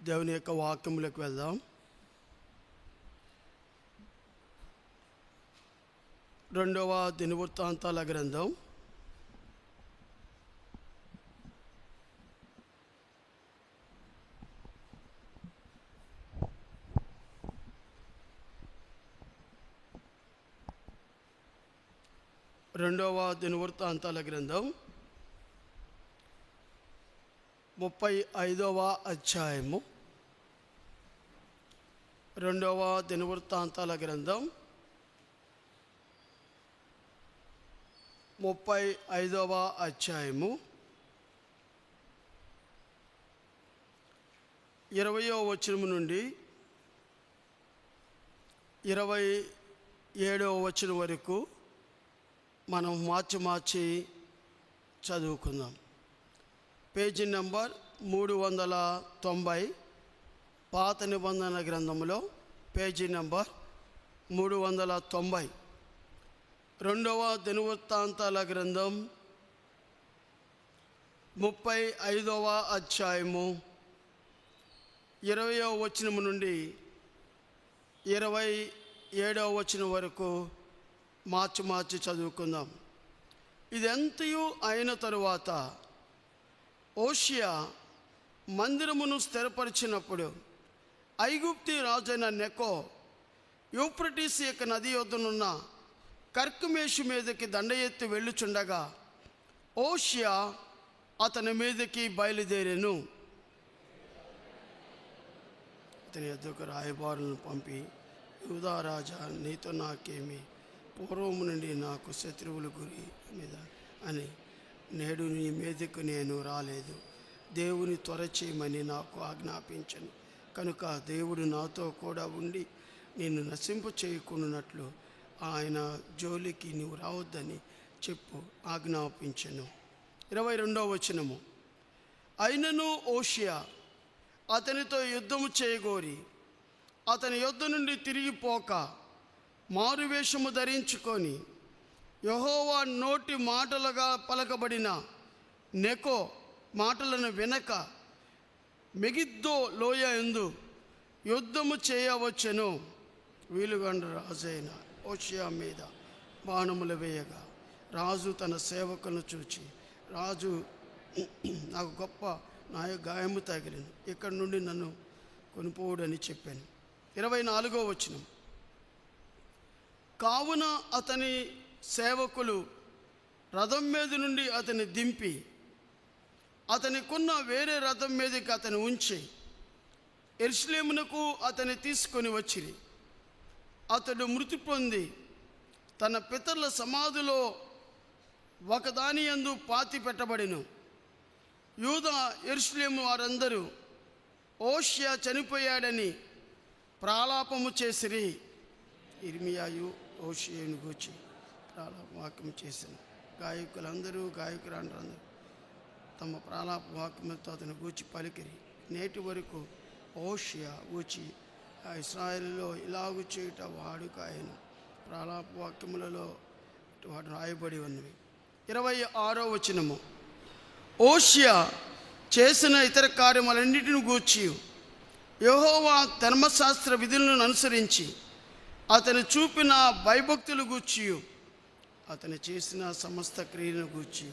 దేవుని యొక్క వాక్యములకు వెళ్దాం. రెండవ దినవృత్తాంతాల గ్రంథం 35వ అధ్యాయము. 2వ దినవృత్తాంతాల గ్రంథం 35వ అధ్యాయము 20వ వచనం నుండి 27వ వచనం వరకు మనం మార్చి చదువుకుందాం. పేజీ నెంబర్ 390, పాత నిబంధన గ్రంథంలో పేజీ నెంబర్ 390. రెండవ దినవృత్తాంతాల గ్రంథం 35వ అధ్యాయము 20వ వచనం నుండి 27వ వచనం వరకు మార్చి చదువుకుందాం. ఇదంతయు అయిన తరువాత హోషేయ మందిరమును స్థిరపరిచినప్పుడు ఐగుప్తు రాజైన నెకో యూఫ్రటీసు యొక్క నది యొద్దనున్న కర్కెమీషు మీదకి దండ ఎత్తి వెళ్ళుచుండగా హోషేయ అతని మీదకి బయలుదేరెను. అతని యొద్దకు రాయబారులను పంపి, యూదా రాజా, నీతో నాకేమి, పూర్వము నుండి నాకు శత్రువులు గురి మీద అని, నేడు నీ మీదకు నేను రాలేదు, దేవుని త్వర చేయమని నాకు ఆజ్ఞాపించను. కనుక దేవుడు నాతో కూడా ఉండి నిన్ను నశింపు చేయకున్నట్లు ఆయన జోలికి నీవు రావద్దని చెప్పు ఆజ్ఞాపించను. 22వ వచనము. అయినను హోషేయ అతనితో యుద్ధము చేయగోరి అతని యొద్ద నుండి తిరిగిపోక మారువేషము ధరించుకొని యెహోవా నోటి మాటలుగా పలకబడిన నెకో మాటలను వినక మెగిద్దో లోయ యందు యుద్ధము చేయవచ్చెను. వీలుగండ రాజైన హోషేయ మీద బాణములు వేయగా రాజు తన సేవకులను చూచి, రాజు నాకు గొప్ప గాయము తగిలిను, ఇక్కడి నుండి నన్ను కొనిపోవుడని చెప్పాను. 24వ వచనం. కావున అతని సేవకులు రథం మీద నుండి అతని దింపి అతనికున్న వేరే రథం మీదకి అతను ఉంచి యెరూషలేమునకు అతని తీసుకొని వచ్చిరి. అతడు మృతి పొంది తన పితరుల సమాధిలో ఒకదాని యందు పాతి పెట్టబడిను. యూదా యెరూషలేము వారందరూ హోషేయ చనిపోయాడని ప్రాలాపము చేసిరి. ఇర్మియాయు హోషేయను గూర్చి ప్రాలాపవాక్యం చేసిన గాయకురాండ్రందరూ తమ ప్రాలాప వాక్యములతో అతను గూర్చి పలికిరి. నేటి వరకు హోషేయ గూర్చి ఇశ్రాయేలులో ఇలాగు చేయుట వాడుకాయను ప్రాలాప వాక్యములలో వాడు రాయబడి ఉన్నవి. 26వ వచనము. హోషేయ చేసిన ఇతర కార్యములన్నిటిని గూర్చి యెహోవా ధర్మశాస్త్ర విధులను అనుసరించి అతను చూపిన భయభక్తులు గూర్చి అతను చేసిన సమస్త క్రియలను గూర్చి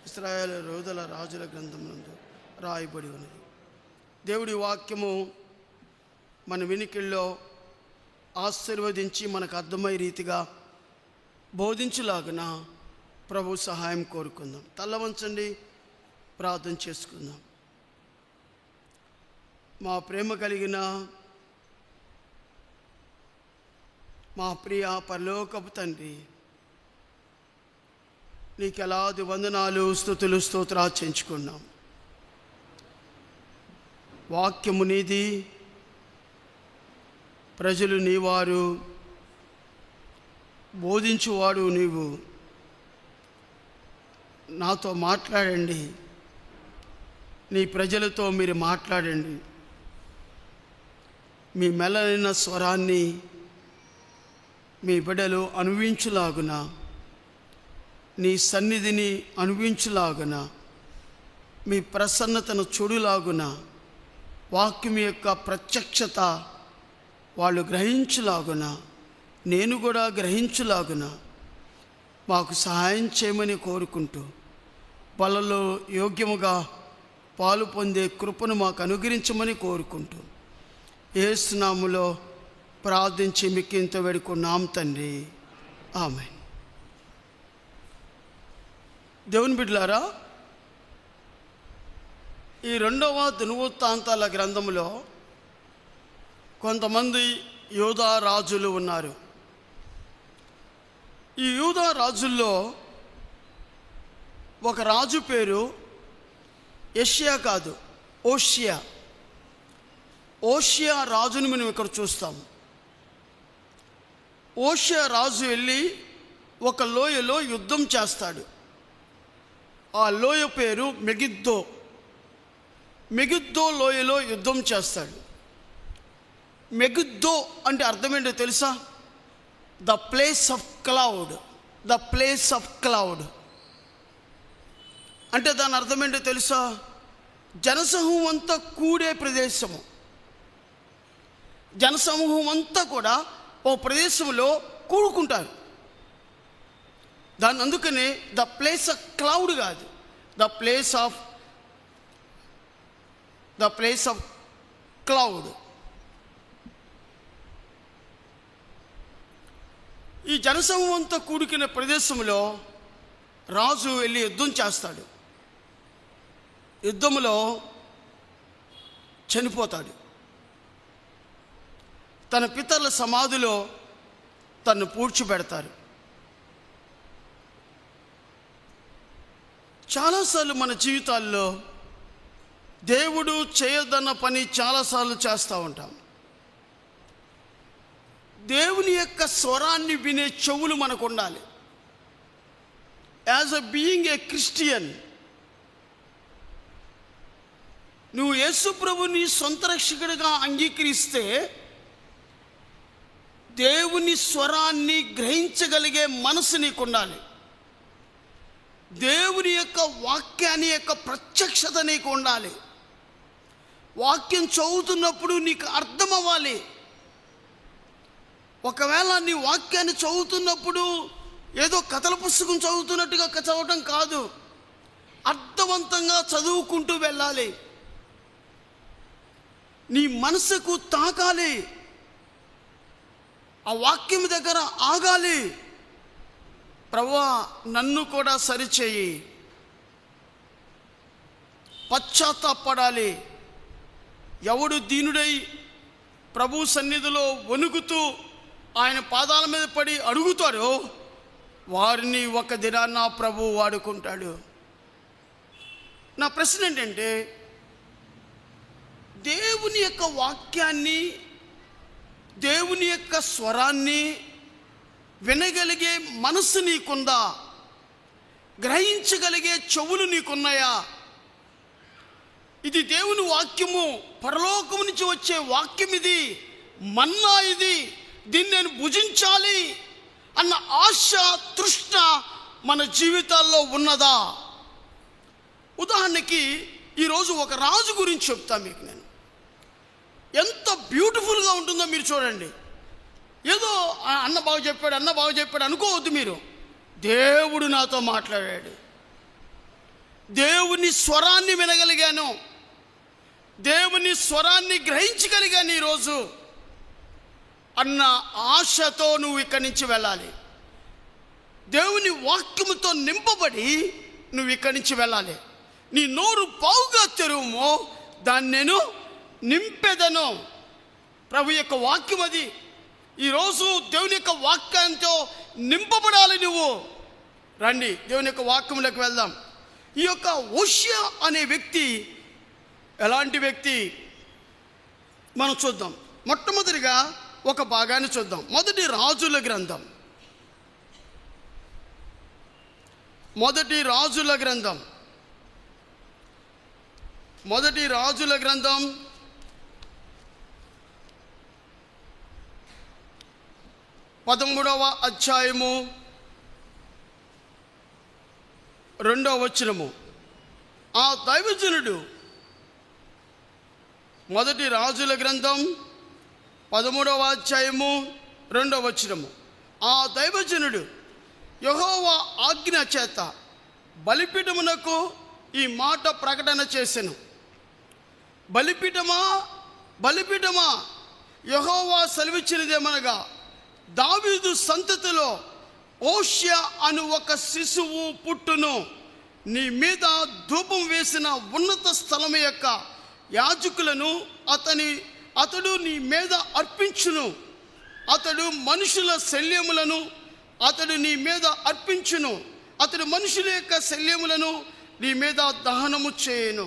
ఇశ్రాయేలు రోదల రాజుల గ్రంథమునందు రాయబడి ఉన్నది. దేవుడి వాక్యము మన వినికిల్లో ఆశీర్వదించి మనకు అర్థమయ్యే రీతిగా బోధించులాగున ప్రభు సహాయం కోరుకుందాం. తల వంచండి, ప్రార్థన చేసుకుందాం. మా ప్రేమ కలిగిన మా ప్రియ పరలోకపు తండ్రి, నీకు ఎలాది వందనాలు, స్తుతులు, స్తోత్రాలు చెంచుకున్నాం. వాక్యము నీది, ప్రజలు నీవారు, బోధించువాడు నీవు. నాతో మాట్లాడండి, నీ ప్రజలతో మీరు మాట్లాడండి. మీ మెల్లైన స్వరాన్ని మీ బిడ్డలు అనుభవించులాగున, నీ సన్నిధిని అనుభవించులాగున, మీ ప్రసన్నతను చూడులాగున వాక్యం యొక్క ప్రత్యక్షత వాళ్ళు గ్రహించులాగున, నేను కూడా గ్రహించులాగున మాకు సహాయం చేయమని కోరుకుంటూ, బలలో యోగ్యముగా పాలు పొందే కృపను మాకు అనుగ్రహించమని కోరుకుంటూ, యేసు నామములో ప్రార్థించి మిక్కింత వేడుకున్నాం తండ్రి, ఆమేన్. దేవుని బిడ్డలారా, ఈ 2వ దినవృత్తాంతాల గ్రంథంలో కొంతమంది యూదా రాజులు ఉన్నారు. ఈ యూదా రాజుల్లో ఒక రాజు పేరు యెషయా కాదు, ఓషియా. ఓషియా రాజుని మనం ఇక్కడ చూస్తాం. ఓషియా రాజు వెళ్ళి ఒక లోయలో యుద్ధం చేస్తాడు. ఆ లోయ పేరు మెగిద్దో. మెగిద్దో లోయలో యుద్ధం చేస్తాడు. మెగిద్దో అంటే అర్థం ఏంటో తెలుసా? The place of cloud. The place of cloud అంటే దాని అర్థం ఏంటో తెలుసా? జనసమూహం అంతా కూడే ప్రదేశము. జనసమూహం అంతా కూడా ఓ ప్రదేశంలో కూడుకుంటారు. దాన్ని అందుకనే ద ప్లేస్ ఆఫ్ క్లౌడ్ కాదు, ద ప్లేస్ ఆఫ్ క్లౌడ్. ఈ జనసమూహం అంతా కూడుకునే ప్రదేశంలో రాజు వెళ్ళి యుద్ధం చేస్తాడు. యుద్ధంలో చనిపోతాడు. తన పితరుల సమాధిలో తను పూడ్చిపెడతారు. చాలాసార్లు మన జీవితాల్లో దేవుడు చేయదన్న పని చాలాసార్లు చేస్తూ ఉంటాం. దేవుని యొక్క స్వరాన్ని వినే చెవులు మనకు ఉండాలి. As a being a Christian, నువ్వు యేసు ప్రభుని సొంత రక్షకుడిగా అంగీకరిస్తే దేవుని స్వరాన్ని గ్రహించగలిగే మనసు నీకు ఉండాలి. దేవుని యొక్క వాక్యాన్ని యొక్క ప్రత్యక్షత నీకు ఉండాలి. వాక్యం చదువుతున్నప్పుడు నీకు అర్థం అవ్వాలి. ఒకవేళ నీ వాక్యాన్ని చదువుతున్నప్పుడు ఏదో కథల పుస్తకం చదువుతున్నట్టుగా చదవటం కాదు, అర్థవంతంగా చదువుకుంటూ వెళ్ళాలి. నీ మనసుకు తాకాలి. ఆ వాక్యం దగ్గర ఆగాలి. ప్రభువా, నన్ను కూడా సరిచేయి. పశ్చాత్తాపడాలి. ఎవడు దీనుడై ప్రభు సన్నిధిలో వణుకుతూ ఆయన పాదాల మీద పడి అడుగుతాడో వారిని ఒక దినాన్న ప్రభు వాడుకుంటాడు. నా ప్రశ్న ఏంటంటే, దేవుని యొక్క వాక్యాన్ని, దేవుని యొక్క స్వరాన్ని వినగలిగే మనసు నీకుందా? గ్రహించగలిగే చెవులు నీకున్నాయా? ఇది దేవుని వాక్యము, పరలోకం నుంచి వచ్చే వాక్యం, ఇది మన్నా, ఇది దీన్ని నేను భుజించాలి అన్న ఆశ, తృష్ణ మన జీవితాల్లో ఉన్నదా? ఉదాహరణకి ఈరోజు ఒక రాజు గురించి చెప్తా మీకు నేను. ఎంత బ్యూటిఫుల్గా ఉంటుందో మీరు చూడండి. ఏదో అన్న బాగా చెప్పాడు అనుకోవద్దు మీరు. దేవుడు నాతో మాట్లాడాడు. దేవుని స్వరాన్ని వినగలిగాను. దేవుని స్వరాన్ని గ్రహించగలిగాను ఈరోజు అన్న ఆశతో నువ్వు ఇక్కడి నుంచి వెళ్ళాలి. దేవుని వాక్యముతో నింపబడి నువ్వు ఇక్కడి నుంచి వెళ్ళాలి. నీ నోరు పావుగా తెరువుమో దాన్ని నేను నింపెదను. ప్రభు యొక్క వాక్యం అది. ఈరోజు దేవుని యొక్క వాక్యంతో నింపబడాలి నువ్వు. రండి దేవుని యొక్క వాక్యంలోకి వెళ్దాం. ఈ యొక్క ఓషియా అనే వ్యక్తి ఎలాంటి వ్యక్తి మనం చూద్దాం. మొట్టమొదటిగా ఒక భాగాన్ని చూద్దాం. మొదటి రాజుల గ్రంథం 13వ అధ్యాయము 2వ వచనము. ఆ దైవజనుడు మొదటి రాజుల గ్రంథం 13వ అధ్యాయము 2వ వచనము. ఆ దైవజనుడు యెహోవా ఆజ్ఞ చేత బలిపీఠమునకు ఈ మాట ప్రకటన చేసెను. బలిపీఠమా, బలిపీఠమా, యెహోవా సెలవిచ్చినదేమనగా, దావీదు సంతతిలో ఓష్యా అను ఒక శిశువు పుట్టును. నీ మీద ధూపం వేసిన ఉన్నత స్థలము యొక్క యాజకులను అతడు నీ మీద అర్పించును. అతడు మనుషుల శల్యములను అతడు నీ మీద అర్పించును. అతడు మనుషుల యొక్క శల్యములను నీ మీద దహనము చేయను.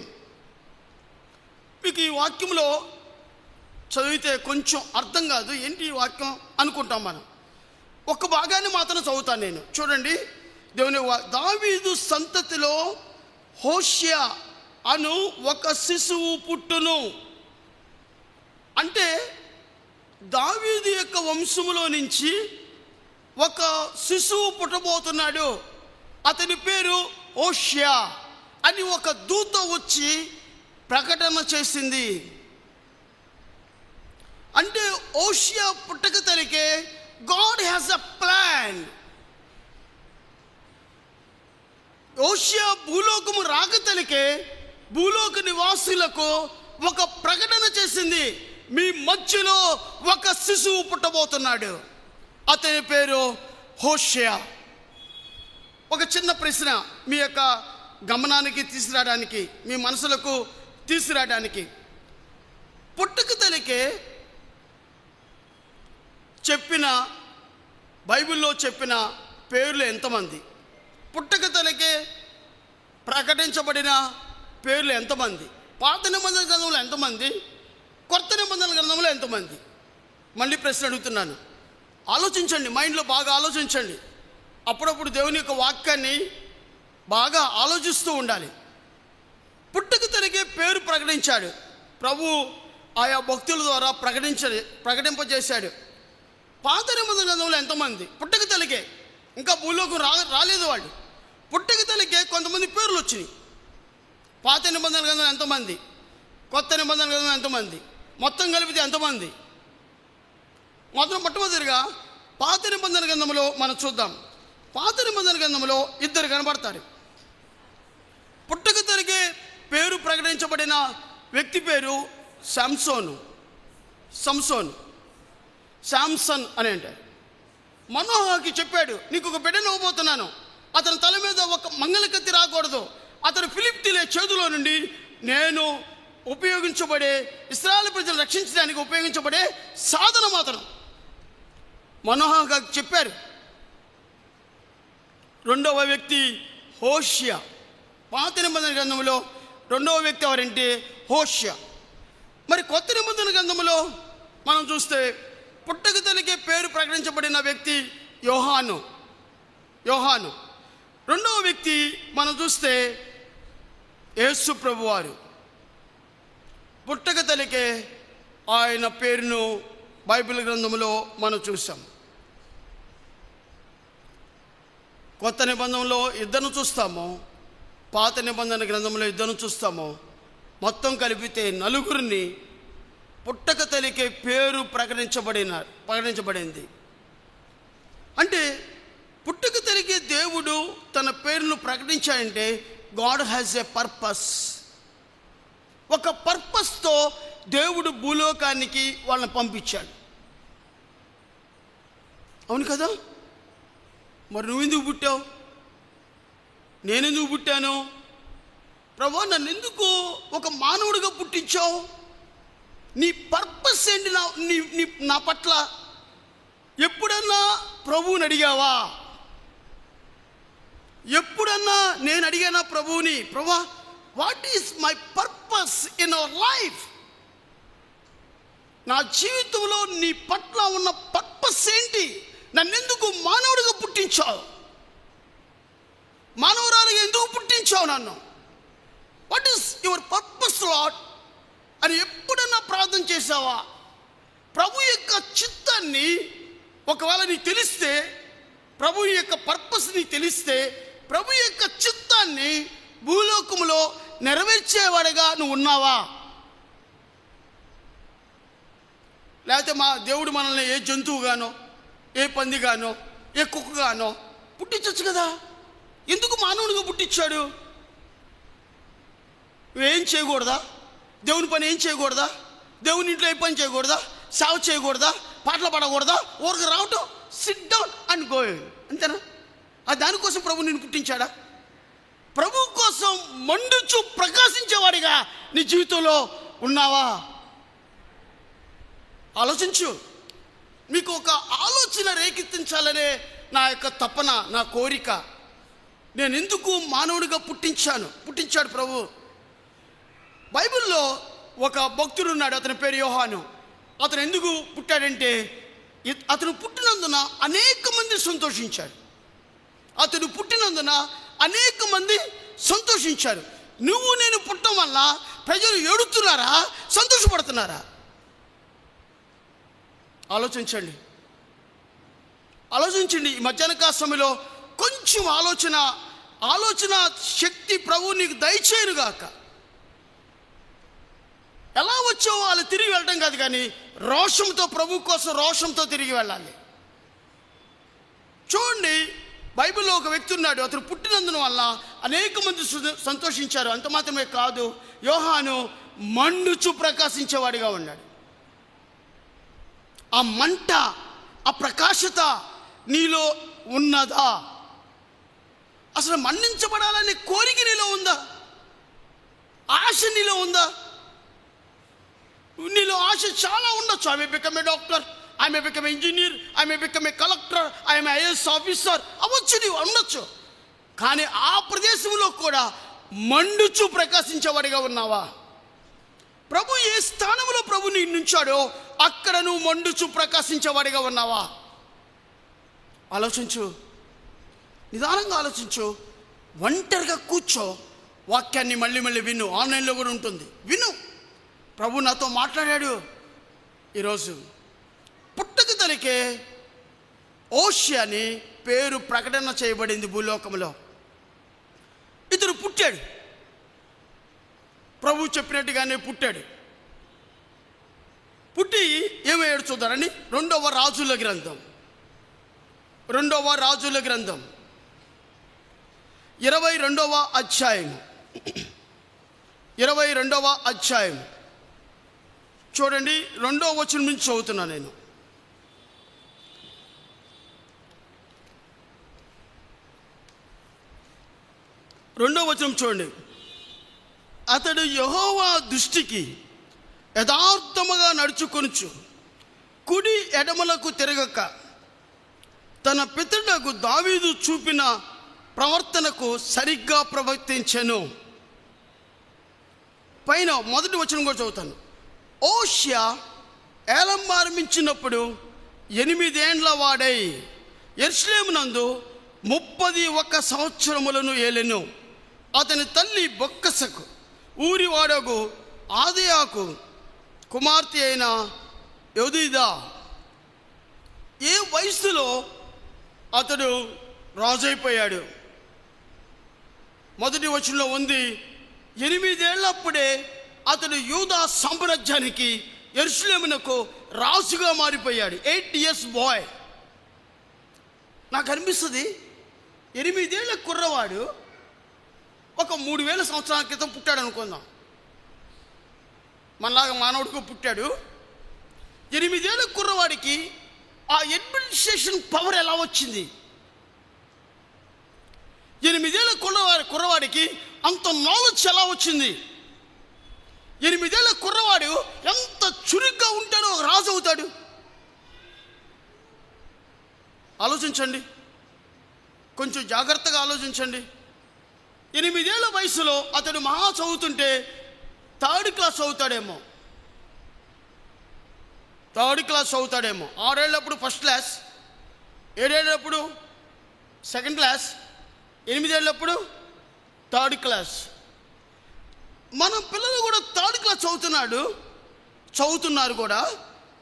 మీకు ఈ వాక్యంలో చదివితే కొంచెం అర్థం కాదు, ఏంటి ఈ వాక్యం అనుకుంటాం మనం. ఒక భాగాన్ని మాత్రం చదువుతాను నేను. చూడండి, దేవుని దావీదు సంతతిలో హోషియా అను ఒక శిశువు పుట్టును. అంటే దావీదు యొక్క వంశములో నుంచి ఒక శిశువు పుట్టబోతున్నాడు. అతని పేరు హోషియా అని ఒక దూత వచ్చి ప్రకటన చేసింది. అంటే హోషియా పుట్టక తలికే God has a plan. Hoshea భూలోకము రాక తలికే భూలోక నివాసులకు ఒక ప్రకటన చేసింది. మీ మధ్యలో ఒక శిశువు పుట్టబోతున్నాడు, అతని పేరు హోషియా. ఒక చిన్న ప్రశ్న మీ యొక్క గమనానికి తీసుకురావడానికి, మీ మనసులకు తీసుకురావడానికి. పుట్టుక తలికే చెప్పిన బైబిల్లో చెప్పిన పేర్లు ఎంతమంది? పుట్టక తలికే ప్రకటించబడిన పేర్లు ఎంతమంది? పాత నిబంధన గ్రంథంలో ఎంతమంది? కొత్త నిబంధన గ్రంథంలో ఎంతమంది? మళ్ళీ ప్రశ్న అడుగుతున్నాను, ఆలోచించండి, మైండ్లో బాగా ఆలోచించండి. అప్పుడప్పుడు దేవుని యొక్క వాక్యాన్ని బాగా ఆలోచిస్తూ ఉండాలి. పుట్టుక తలికే పేరు ప్రకటించాడు ప్రభు, ఆయా భక్తుల ద్వారా ప్రకటింపజేశాడు. పాత నిబంధన గ్రంథంలో ఎంతమంది? పుట్టక తలికే ఇంకా భూలోకం రాలేదు వాళ్ళు. పుట్టక తలికే కొంతమంది పేర్లు వచ్చినాయి. పాత నిబంధన గ్రంథంలో ఎంతమంది? కొత్త నిబంధన గ్రంథంలో ఎంతమంది? మొత్తం కలిపితే ఎంతమంది? మొట్టమొదటిగా పాత నిబంధన గ్రంథంలో మనం చూద్దాం. పాత నిబంధన గ్రంథంలో ఇద్దరు కనబడతారు. పుట్టక తలికే పేరు ప్రకటించబడిన వ్యక్తి పేరు శాంసన్ అని అంటారు. మనోహకి చెప్పాడు, నీకు ఒక బిడ్డను ఇవ్వబోతున్నాను, అతని తల మీద ఒక మంగళ కత్తి రాకూడదు, అతను ఫిలిష్తీయుల చేతిలో నుండి నేను ఉపయోగించబడే ఇశ్రాయేలు ప్రజలు రక్షించడానికి ఉపయోగించబడే సాధనం అతను. మనోహగా చెప్పారు. రెండవ వ్యక్తి హోషియా. పాత నిబంధన గ్రంథంలో రెండవ వ్యక్తి ఎవరంటే హోషియా. మరి కొత్త నిబంధన గ్రంథంలో మనం చూస్తే పుట్టక తలికే పేరు ప్రకటించబడిన వ్యక్తి యోహాను. రెండవ వ్యక్తి మనం చూస్తే యేసు ప్రభువారు. పుట్టక తలికే ఆయన పేరును బైబిల్ గ్రంథంలో మనం చూసాం. కొత్త నిబంధనలో ఇద్దరు చూస్తాము, పాత నిబంధన గ్రంథంలో ఇద్దరు చూస్తాము. మొత్తం కలిపితే నలుగురిని పుట్టక తలికే పేరు ప్రకటించబడింది. అంటే పుట్టక తలికే దేవుడు తన పేరును ప్రకటించాడంటే గాడ్ హ్యాస్ ఎ పర్పస్. ఒక పర్పస్తో దేవుడు భూలోకానికి వాళ్ళని పంపించాడు. అవును కదా? మరి నువ్వెందుకు పుట్టావు? నేనెందుకు పుట్టాను? ప్రభు, నన్ను ఎందుకు ఒక మానవుడిగా పుట్టించావు? నీ పర్పస్ ఏంటి నా పట్ల? ఎప్పుడన్నా ప్రభువుని అడిగావా? ఎప్పుడన్నా నేను అడిగానా ప్రభువుని, ప్రభా what is my purpose in our life? నా జీవితంలో నీ పట్ల ఉన్న పర్పస్ ఏంటి? నన్నెందుకు మానవుడిగా పుట్టించావు? మానవురాలుగా ఎందుకు పుట్టించావు నన్ను? What is your purpose lord అని ఎప్పుడన్నా ప్రార్థన చేసావా? ప్రభు యొక్క చిత్తాన్ని ఒకవేళ నీకు తెలిస్తే, ప్రభు యొక్క పర్పస్ నీకు తెలిస్తే, ప్రభు యొక్క చిత్తాన్ని భూలోకములో నెరవేర్చేవాడిగా నువ్వు ఉన్నావా? లేకపోతే మా దేవుడు మనల్ని ఏ జంతువుగానో, ఏ పందిగానో, ఏ కుక్కగానో పుట్టించవచ్చు కదా. ఎందుకు మానవునిగా పుట్టించాడు? నువ్వేం చేయకూడదా? దేవుని పని ఏం చేయకూడదా? దేవుని ఇంట్లో ఏ పని చేయకూడదా? సేవ చేయకూడదా? పాటలు పాడకూడదా? ఊరికి రావటం, సిట్ డౌన్ అండ్ గో, అంతేనా? దానికోసం ప్రభు నిన్ను పుట్టించాడా? ప్రభు కోసం మండుచు ప్రకాశించేవాడిగా నీ జీవితంలో ఉన్నావా? ఆలోచించు. మీకు ఒక ఆలోచన రేకెత్తించాలనే నా యొక్క తపన, నా కోరిక. నేను ఎందుకు మానవుడిగా పుట్టించాడు ప్రభు. బైబిల్లో ఒక భక్తుడు ఉన్నాడు, అతని పేరు యోహాను. అతను ఎందుకు పుట్టాడంటే, అతను పుట్టినందున అనేక మంది సంతోషించాడు. అతను పుట్టినందున అనేక మంది సంతోషించారు. నువ్వు నేను పుట్టడం వల్ల ప్రజలు ఏడుతున్నారా, సంతోషపడుతున్నారా? ఆలోచించండి. ఈ మధ్యాహ్న కాల సమయంలో కొంచెం ఆలోచన శక్తి ప్రభు నీకు దయచేయునుగాక. ఎలా వచ్చావో వాళ్ళు తిరిగి వెళ్ళడం కాదు, కానీ రోషంతో, ప్రభు కోసం రోషంతో తిరిగి వెళ్ళాలి. చూడండి, బైబిల్లో ఒక వ్యక్తి ఉన్నాడు. అతను పుట్టినందున వల్ల అనేక మంది సంతోషించారు. అంత మాత్రమే కాదు, యోహాను మండుచు ప్రకాశించేవాడిగా ఉన్నాడు. ఆ మంట, ఆ ప్రకాశత నీలో ఉన్నదా? అసలు మన్నించబడాలనే కోరిక నీలో ఉందా? ఆశ నీలో ఉందా? నీలో ఆశ చాలా ఉండొచ్చు. I may become a doctor, I may become engineer, I may become a collector, I may IAS officer అవ్వచ్చు, నీవు ఉండొచ్చు. కానీ ఆ ప్రదేశంలో కూడా మండుచు ప్రకాశించేవాడిగా ఉన్నావా? ప్రభు ఏ స్థానంలో ప్రభు నీ నుంచాడో అక్కడ నువ్వు మండుచు ప్రకాశించేవాడిగా ఉన్నావా? ఆలోచించు, నిదానంగా ఆలోచించు. ఒంటరిగా కూర్చో, వాక్యాన్ని మళ్ళీ విను. ఆన్లైన్లో కూడా ఉంటుంది, విను. ప్రభు నాతో మాట్లాడాడు. ఈరోజు పుట్టక తనకే ఓషియా అని పేరు ప్రకటన చేయబడింది భూలోకంలో. ఇతను పుట్టాడు, ప్రభు చెప్పినట్టుగానే పుట్టాడు. పుట్టి ఏమయ్యాడు చూద్దారని రెండవ రాజుల గ్రంథం 22వ అధ్యాయం 22వ అధ్యాయం చూడండి. 2వ వచనం నుంచి చదువుతున్నా నేను. రెండవ వచనం చూడండి. అతడు యెహోవా దృష్టికి యథార్థముగా నడుచుకొనుచు కుడి ఎడమలకు తిరగక తన పితరులకు దావీదు చూపిన ప్రవర్తనకు సరిగ్గా ప్రవర్తించెను. పైన మొదటి వచనం కూడా చదువుతాను. ఓషియా ఏలంబారమించినప్పుడు 8 ఏండ్ల వాడై యెరూషలేమునందు 31 సంవత్సరములను ఏలెను. అతని తల్లి బొక్కసకు ఊరివాడగు ఆదియాకు కుమార్తె అయిన యోదీదా. ఏ వయసులో అతడు రాజైపోయాడు? మొదటి వచనంలో ఉంది, 8 ఏళ్ళప్పుడే అతడు యూదా సామ్రాజ్యానికి యెరూషలేమునకు రాజుగా మారిపోయాడు. 8 years బాయ్. నాకు అనిపిస్తుంది 8 ఏళ్ళ కుర్రవాడు ఒక 3000 సంవత్సరాల క్రితం పుట్టాడు అనుకుందాం. మనలాగా మానవుడికి పుట్టాడు. 8 ఏళ్ళ కుర్రవాడికి ఆ అడ్మినిస్ట్రేషన్ పవర్ ఎలా వచ్చింది? 8 ఏళ్ళ కుర్రవాడికి అంత నాలెడ్జ్ ఎలా వచ్చింది? 8 ఏళ్ళ కుర్రవాడు ఎంత చురుగ్గా ఉంటాడో రాజు అవుతాడు. ఆలోచించండి, కొంచెం జాగ్రత్తగా ఆలోచించండి. 8 ఏళ్ళ వయసులో అతడు మహా చదువుతుంటే 3rd క్లాస్ చదువుతాడేమో. 3rd క్లాస్ చదువుతాడేమో. 6 ఏళ్ళప్పుడు 1st క్లాస్, 7 ఏళ్ళప్పుడు 2nd క్లాస్, 8 ఏళ్ళప్పుడు 3rd క్లాస్. మన పిల్లలు కూడా 3rd క్లాస్ చదువుతున్నారు కూడా.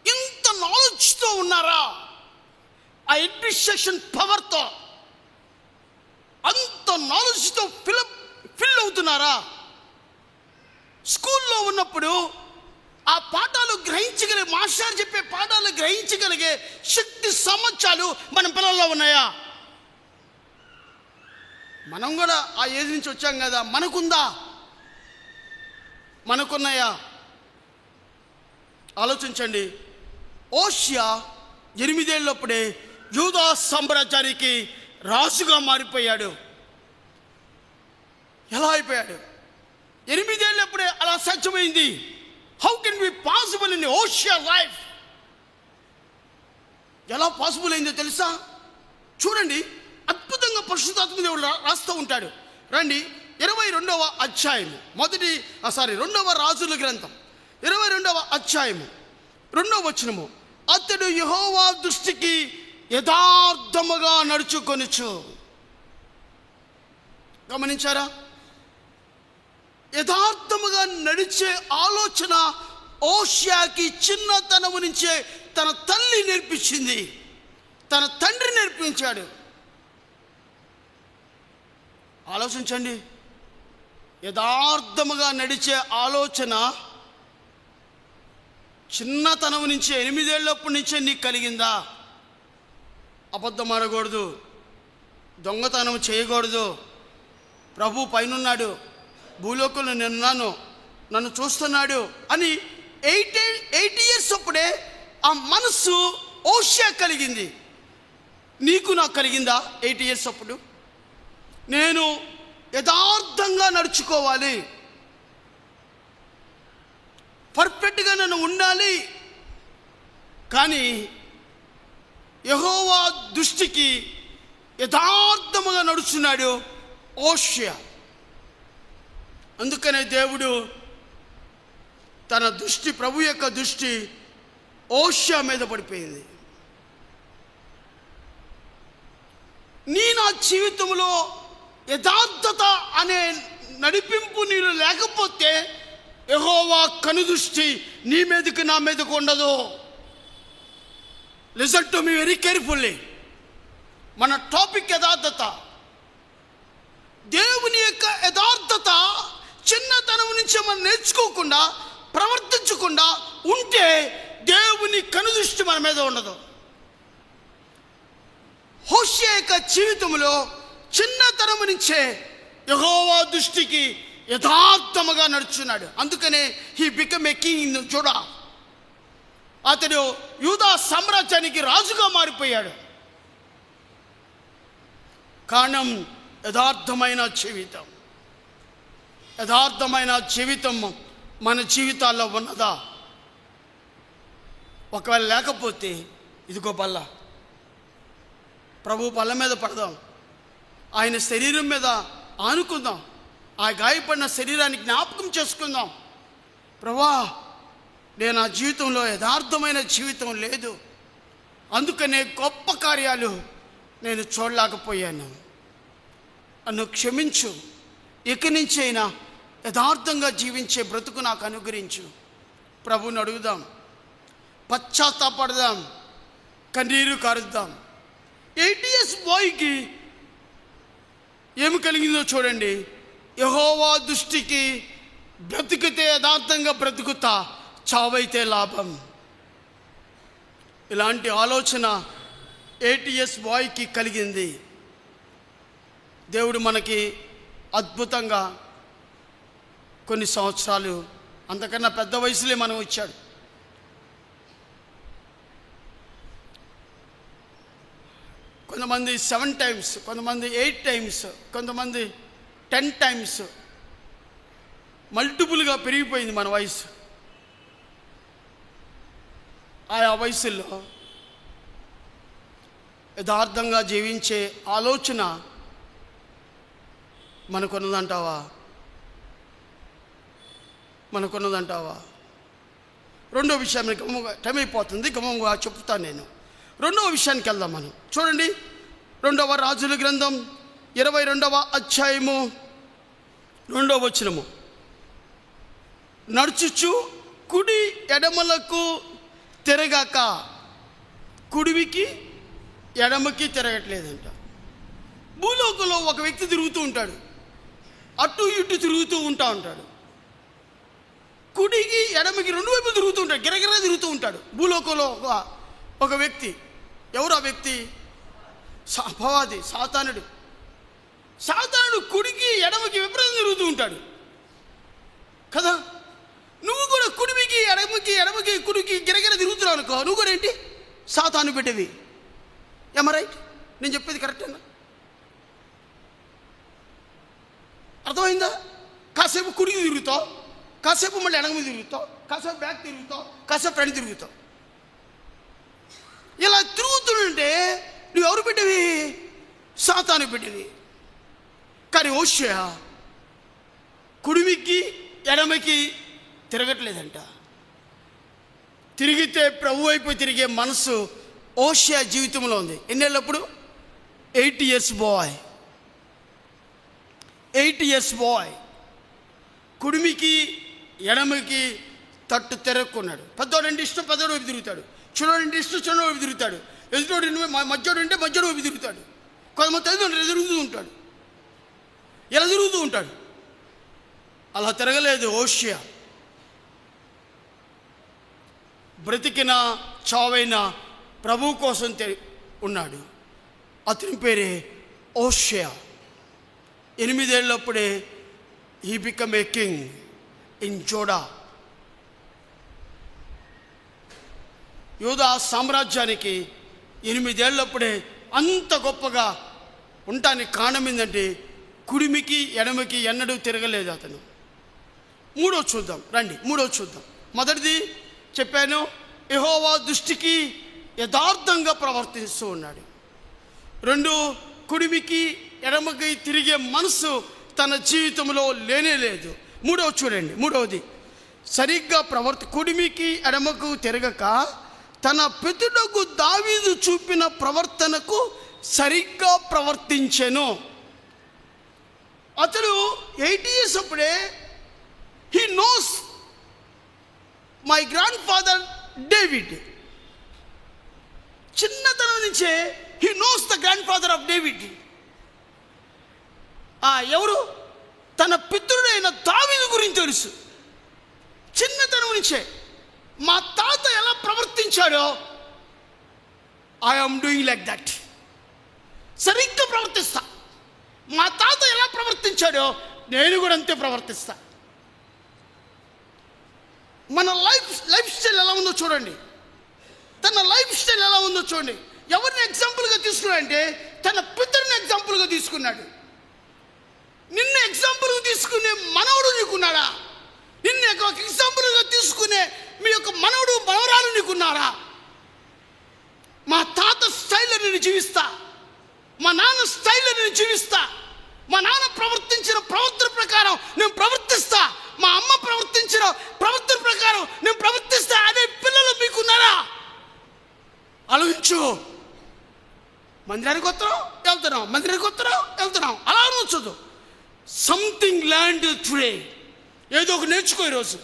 ఇంత నాలెడ్జ్తో ఉన్నారా? ఆ అడ్మినిస్ట్రేషన్ పవర్తో అంత నాలెడ్జ్తో ఫిల్ అవుతున్నారా? స్కూల్లో ఉన్నప్పుడు ఆ పాఠాలు గ్రహించగలిగే, మాస్టర్ చెప్పే పాఠాలు గ్రహించగలిగే శక్తి సామర్థ్యాలు మన పిల్లల్లో ఉన్నాయా? మనం కూడా ఆ ఏజ్ నుంచి వచ్చాం కదా, మనకున్నాయా? ఆలోచించండి. హోషేయ 8 ఏళ్ళప్పుడే యూదా సామ్రాజ్యానికి రాజుగా మారిపోయాడు. ఎలా అయిపోయాడు? 8 ఏళ్ళప్పుడే అలా సాధ్యమైంది. How can be possible in Hoshea life? ఎలా పాసిబుల్ అయిందో తెలుసా? చూడండి, అద్భుతంగా పరిశుద్ధాత్మ దేవుడు రాస్తూ ఉంటాడు. రండి, 22వ అధ్యాయము 2వ రాజుల గ్రంథం 22వ అధ్యాయము 2వ వచనము. అతడు యెహోవా దృష్టికి యథార్థముగా నడుచుకొనుచు. గమనించారా? యథార్థముగా నడిచే ఆలోచన హోషేయకి చిన్నతనము నుంచే తన తల్లి నేర్పించింది, తన తండ్రి నేర్పించాడు. ఆలోచించండి, యథార్థముగా నడిచే ఆలోచన చిన్నతనం నుంచే 8 ఏళ్ళప్పటి నుంచే నీకు కలిగిందా? అబద్ధం ఆడకూడదు, దొంగతనం చేయకూడదు, ప్రభు పైనున్నాడు, భూలోకంలో నేనున్నాను, నన్ను చూస్తున్నాడు అని 8 ఇయర్స్ అప్పుడే ఆ మనస్సు హోషేయ కలిగింది. నీకు నాకు కలిగిందా? 8 ఇయర్స్ అప్పుడు నేను యథార్థంగా నడుచుకోవాలి, పర్ఫెక్ట్గా నన్ను ఉండాలి. కానీ యెహోవా దృష్టికి యథార్థముగా నడుచున్నాడు హోషేయ. అందుకనే దేవుడు తన దృష్టి, ప్రభు యొక్క దృష్టి హోషేయ మీద పడిపోయింది. నా జీవితంలో యథార్థత అనే నడిపింపు నీరు లేకపోతే యెహోవా కనుదృష్టి నీ మీదకి, నా మీదకు ఉండదు. Listen to me very carefully. మన టాపిక్ యథార్థత. దేవుని యొక్క యథార్థత చిన్నతనం నుంచి మనం నేర్చుకోకుండా, ప్రవర్తించకుండా ఉంటే దేవుని కనుదృష్టి మన మీద ఉండదు. హోషేయ యొక్క జీవితంలో చిన్నతనం నుంచే యెహోవా దృష్టికి యథార్థముగా నడుచున్నాడు. అందుకనే he become a king in Judah. అతడు యూదా సామ్రాజ్యానికి రాజుగా మారిపోయాడు. కారణం యథార్థమైన జీవితం. యథార్థమైన జీవితం మన జీవితాల్లో ఉన్నదా? ఒకవేళ లేకపోతే ఇదిగో బల్ల, ప్రభు బల్ల మీద పడదాం, ఆయన శరీరం మీద ఆనుకుందాం, ఆ గాయపడిన శరీరాన్ని జ్ఞాపకం చేసుకుందాం. ప్రభా, నేను ఆ జీవితంలో యథార్థమైన జీవితం లేదు, అందుకనే గొప్ప కార్యాలు నేను చూడలేకపోయాను, నన్ను క్షమించు, ఇక నుంచి అయినా యథార్థంగా జీవించే బ్రతుకు నాకు అనుగ్రహించు. ప్రభువుని అడుగుదాం, పశ్చాత్తాపడదాం, కన్నీరు కారుద్దాం. 8 years బాయ్కి ఏమి కలిగిందో చూడండి. యెహోవా దృష్టికి బ్రతికితే యథార్థంగా బ్రతుకుతా, చావైతే లాభం. ఇలాంటి ఆలోచన 8 years బాయ్కి కలిగింది. దేవుడు మనకి అద్భుతంగా కొన్ని సంవత్సరాలు, అంతకన్నా పెద్ద వయసులే మనం ఇచ్చాడు. కొంతమంది 7 times, కొంతమంది 8 times, కొంతమంది 10 times మల్టిపుల్గా పెరిగిపోయింది మన వయసు. ఆయా వయసుల్లో యథార్థంగా జీవించే ఆలోచన మనకున్నదంటావా? రెండో విషయాన్ని టైం అయిపోతుంది, గమంగా చెప్తాను నేను. రెండవ విషయానికి వెళ్దాం మనం. చూడండి, 2వ రాజుల గ్రంథం 22వ అధ్యాయము 2వ వచనము. నడుచుచు కుడి ఎడమలకు తిరగాక. కుడివికి ఎడమకి తిరగట్లేదంట. భూలోకంలో ఒక వ్యక్తి తిరుగుతూ ఉంటాడు, అటు ఇటు తిరుగుతూ ఉంటాడు. కుడికి ఎడమకి రెండు వైపులు తిరుగుతూ ఉంటాడు, గిరగిర తిరుగుతూ ఉంటాడు. భూలోకంలో ఒక వ్యక్తి. ఎవరు ఆ వ్యక్తి? అపవాది, సాతానుడు. సాతానుడు కుడికి ఎడమకి విపరీతం తిరుగుతూ ఉంటాడు కదా. నువ్వు కూడా కుడికి ఎడమకి కుడికి గిరగిర తిరుగుతున్నావు అనుకో, నువ్వు కూడా ఏంటి? సాతాను బిడ్డవి. ఏమ రైట్? నేను చెప్పేది కరెక్టేనా? అర్థమైందా? కాసేపు కుడికి తిరుగుతావు, కాసేపు మళ్ళీ ఎడమ తిరుగుతావు, కాసేపు బ్యాక్ తిరుగుతావు, కాసేపు ఫ్రంట్ తిరుగుతావు. ఇలా తిరుగుతుంటే నువ్వు ఎవరు బిడ్డవి? సాతాను బిడ్డవి. కానీ హోషేయ కుడికి ఎడమకి తిరగట్లేదంట. తిరిగితే ప్రభు వైపు తిరిగే మనసు హోషేయ జీవితంలో ఉంది. ఎన్నేళ్ళప్పుడు? 8 years బాయ్. 8 years బాయ్ కుడిమికి ఎడమకి తట్టు తిరగకున్నాడు. పెద్దోడంటే ఇష్టం, పెద్దోడు వైపు తిరుగుతాడు. చిన్నోడంటే ఇష్టం, చిన్నోడు వైపు తిరుగుతాడు. ఎదుటోడు మధ్యోడు అంటే మధ్యోడు వైపు తిరుగుతాడు. కొంతమంది తల్లిదండ్రులు తిరుగుతూ ఉంటాడు, ఇలా తిరుగుతూ ఉంటాడు. అలా తిరగలేదు హోషేయ. బ్రతికిన చావైన ప్రభు కోసం ఉన్నాడు. అతని పేరే హోషేయ. 8 ఏళ్ళప్పుడే he become a king in Judah. యూదా సామ్రాజ్యానికి 8 ఏళ్ళప్పుడే అంత గొప్పగా ఉండటానికి కారణం ఏంటంటే కుడిమికి ఎడమకి ఎన్నడూ తిరగలేదు అతను. మూడోది చూద్దాం రండి. చూద్దాం. మొదటిది చెప్పాను, యెహోవా దృష్టికి యథార్థంగా ప్రవర్తిస్తూ ఉన్నాడు. 2, కుడిమికి ఎడమకి తిరిగే మనసు తన జీవితంలో లేనే లేదు. చూడండి. మూడవది సరిగ్గా కుడిమికి ఎడమకు తిరగక తన పితరుడగు దావీదు చూపిన ప్రవర్తనకు సరిగ్గా ప్రవర్తించెను. అతడు 8 years అప్పుడే he knows my grand father David. చిన్నతనం నుంచే he knows the grand father of David. ఎవరు? తన పితరుడైన దావీదు గురించి తెలుసు. చిన్నతనం నుంచే మా తాత ఎలా ప్రవర్తించాడో ఐఎమ్ డూయింగ్ లైక్ దట్. సరిగ్గా ప్రవర్తిస్తా. మా తాత ఎలా ప్రవర్తించాడో నేను కూడా అంతే ప్రవర్తిస్తా. మన లైఫ్ స్టైల్ ఎలా ఉందో చూడండి. తన లైఫ్ స్టైల్ ఎలా ఉందో చూడండి. ఎవరిని ఎగ్జాంపుల్గా తీసుకున్నాడంటే తన పితరుని ఎగ్జాంపుల్గా తీసుకున్నాడు. నిన్ను ఎగ్జాంపుల్గా తీసుకునే మనవడు నీకున్నాడా? నిన్ను ఒక ఎగ్జాంపుల్గా తీసుకునే మీ యొక్క మనవడు మనవరాలు నీకున్నారా? మా తాత స్టైల్లో నేను జీవిస్తా, మా నాన్న స్టైల్లో నేను జీవిస్తా, మా నాన్న ప్రవర్తించిన ప్రవర్తన ప్రకారం నేను ప్రవర్తిస్తా, మా అమ్మ ప్రవర్తించిన ప్రవర్తన ప్రకారం నేను ప్రవర్తిస్తా అనే పిల్లలు మీకున్నారా? ఆలోచించు. మందిరానికి వెళ్తున్నాం అలా అనవచ్చదు. Something land today. ఏదో ఒక నేర్చుకో. ఈరోజు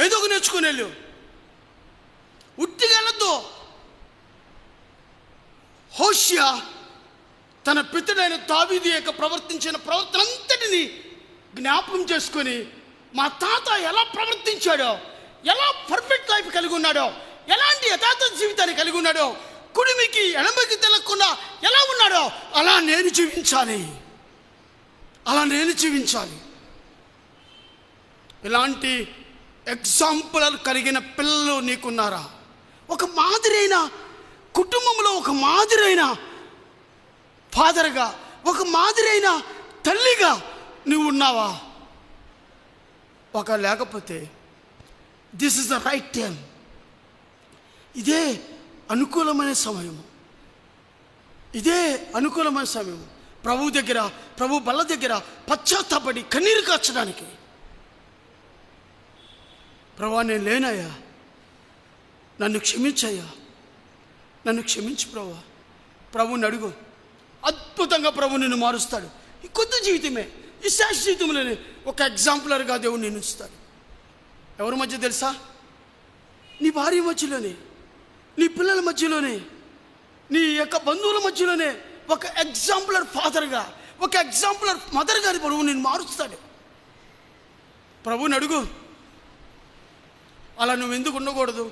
ఏదో ఒక నేర్చుకుని వెళ్ళు. ఉట్టిగా వెళ్ళొద్దు. హోషేయ తన పితరుడైన దావీదు యొక్క ప్రవర్తించిన ప్రవర్తన అంతటిని జ్ఞాపకం చేసుకొని మా తాత ఎలా ప్రవర్తించాడో, ఎలా పర్ఫెక్ట్ లైఫ్ కలిగి ఉన్నాడో, ఎలాంటి యథార్థ జీవితాన్ని కలిగి ఉన్నాడో, కుడిమికి ఎడమకి తెలకుండా ఎలా ఉన్నాడో అలా నేను జీవించాలి. ఇలాంటి ఎగ్జాంపుల్ కలిగిన పిల్లలు నీకున్నారా? ఒక మాదిరైన కుటుంబంలో ఒక మాదిరైన ఫాదర్గా, ఒక మాదిరైన తల్లిగా నువ్వు ఉన్నావా? లేకపోతే this is the right time. ఇదే అనుకూలమైన సమయము. ప్రభు దగ్గర, ప్రభు బల్ల దగ్గర పశ్చాత్తాపడి కన్నీరు కార్చడానికి. ప్రభా నేను లేనయ్యా, నన్ను క్షమించయ్యా, నన్ను క్షమించు ప్రభా. ప్రభుని అడుగు. అద్భుతంగా ప్రభు నిన్ను మారుస్తాడు. ఈ కొత్త జీవితమే, ఈ శాశ్వత జీవితంలోనే ఒక ఎగ్జాంపులర్గా దేవుడు నిన్ను ఉంచుతాడు. ఎవరి మధ్య తెలుసా? నీ భార్య మధ్యలోనే, నీ పిల్లల మధ్యలోనే, నీ యొక్క బంధువుల మధ్యలోనే ఒక ఎగ్జాంపులర్ ఫాదర్గా, ఒక ఎగ్జాంపులర్ మదర్గా ప్రభు నిన్ను మారుస్తాడు. ప్రభుని అడుగు, అలా నువ్వు ఎందుకు ఉండకూడదు?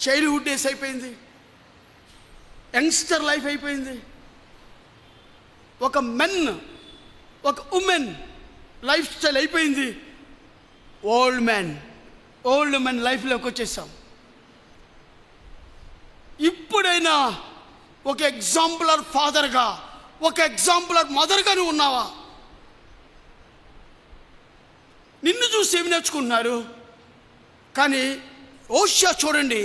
చైల్డ్హుడ్ డేస్ అయిపోయింది, యంగ్స్టర్ లైఫ్ అయిపోయింది, ఒక మెన్ ఒక ఉమెన్ లైఫ్ స్టైల్ అయిపోయింది, ఓల్డ్ మెన్ లైఫ్లోకి వచ్చేసాం. ఇప్పుడైనా ఒక ఎగ్జాంపులర్ ఫాదర్గా, ఒక ఎగ్జాంపులర్ మదర్గా నువ్వు ఉన్నావా? నిన్ను చూసి ఏమి నేర్చుకుంటున్నారు? కానీ హోషేయ చూడండి,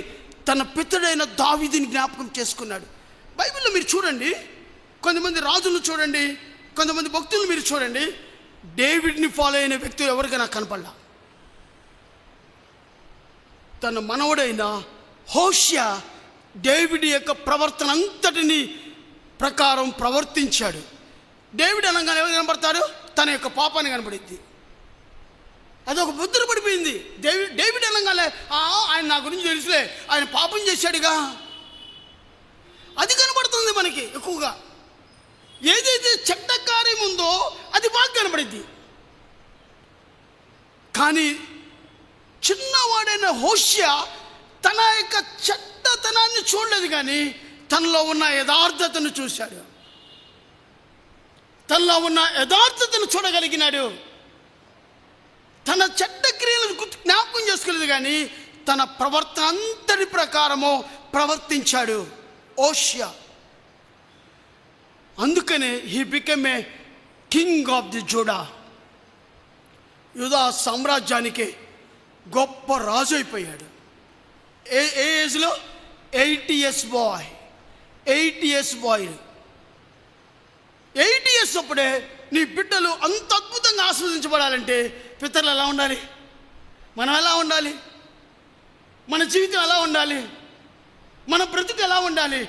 తన పితడైన దావీదుని జ్ఞాపకం చేసుకున్నాడు. బైబిల్లో మీరు చూడండి, కొంతమంది రాజులను చూడండి, కొంతమంది భక్తులు మీరు చూడండి, డేవిడ్ని ఫాలో అయిన వ్యక్తులు ఎవరికైనా నాకు కనపడలా. తన మనవడైన హోషేయ డేవిడ్ యొక్క ప్రవర్తన అంతటిని ప్రకారం ప్రవర్తించాడు. డేవిడ్ అనగానే ఎవరు కనపడతాడు? తన యొక్క పాపాన్ని కనపడింది. అదొక ముద్ర పడిపోయింది. డేవిడ్ అనగానే ఆయన నా గురించి తెలుసులే, ఆయన పాపం చేశాడుగా, అది కనబడుతుంది మనకి ఎక్కువగా. ఏదైతే చెడ్డ కార్యం ఉందో అది బాగా కనబడింది. కానీ చిన్నవాడైన హోషేయ తన యొక్క చెడ్డతనాన్ని చూడలేదు, కానీ తనలో ఉన్న యథార్థతను చూశాడు. తనలో ఉన్న యథార్థతను చూడగలిగినాడు. తన చెడ్డ క్రియలను జ్ఞాపకం చేసుకోలేదు, కానీ తన ప్రవర్తన అంతటి ప్రకారము ప్రవర్తించాడు హోషేయ. అందుకనే he became a king of the Judah. యూదా సామ్రాజ్యానికి గొప్ప రాజు అయిపోయాడు. ఏ ఏజ్లో? 80 years boy. 80 years boy. 80 years అప్పుడే నీ బిడ్డలు అంత అద్భుతంగా ఆస్వాదించబడాలంటే పితరులు ఎలా ఉండాలి? మనం ఎలా ఉండాలి? మన జీవితం ఎలా ఉండాలి? మన బ్రతుకు ఎలా ఉండాలి?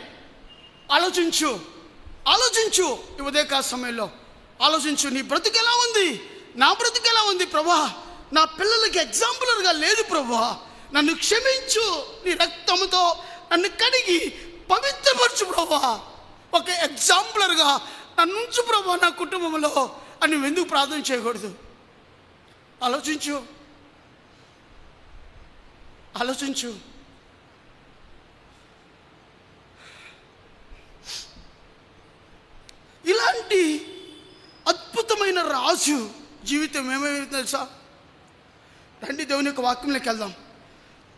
ఆలోచించు. ఈ ఉదయకాల సమయంలో ఆలోచించు. నీ బ్రతుకు ఎలా ఉంది? నా బ్రతుకు ఎలా ఉంది? ప్రభా, నా పిల్లలకి ఎగ్జాంపులర్గా లేదు ప్రభా, నన్ను క్షమించు, నీ రక్తముతో నన్ను కడిగి పవిత్రపరచు ప్రభా, ఒక ఎగ్జాంపులర్గా నన్ను ఉంచు ప్రభా నా కుటుంబంలో అని నువ్వు ఎందుకు ప్రార్థన చేయకూడదు? ఆలోచించు. ఇలాంటి అద్భుతమైన రాజు జీవితం ఏమేమి తెలుసా? రండి దేవుని యొక్క వాక్యంలోకి వెళ్దాం.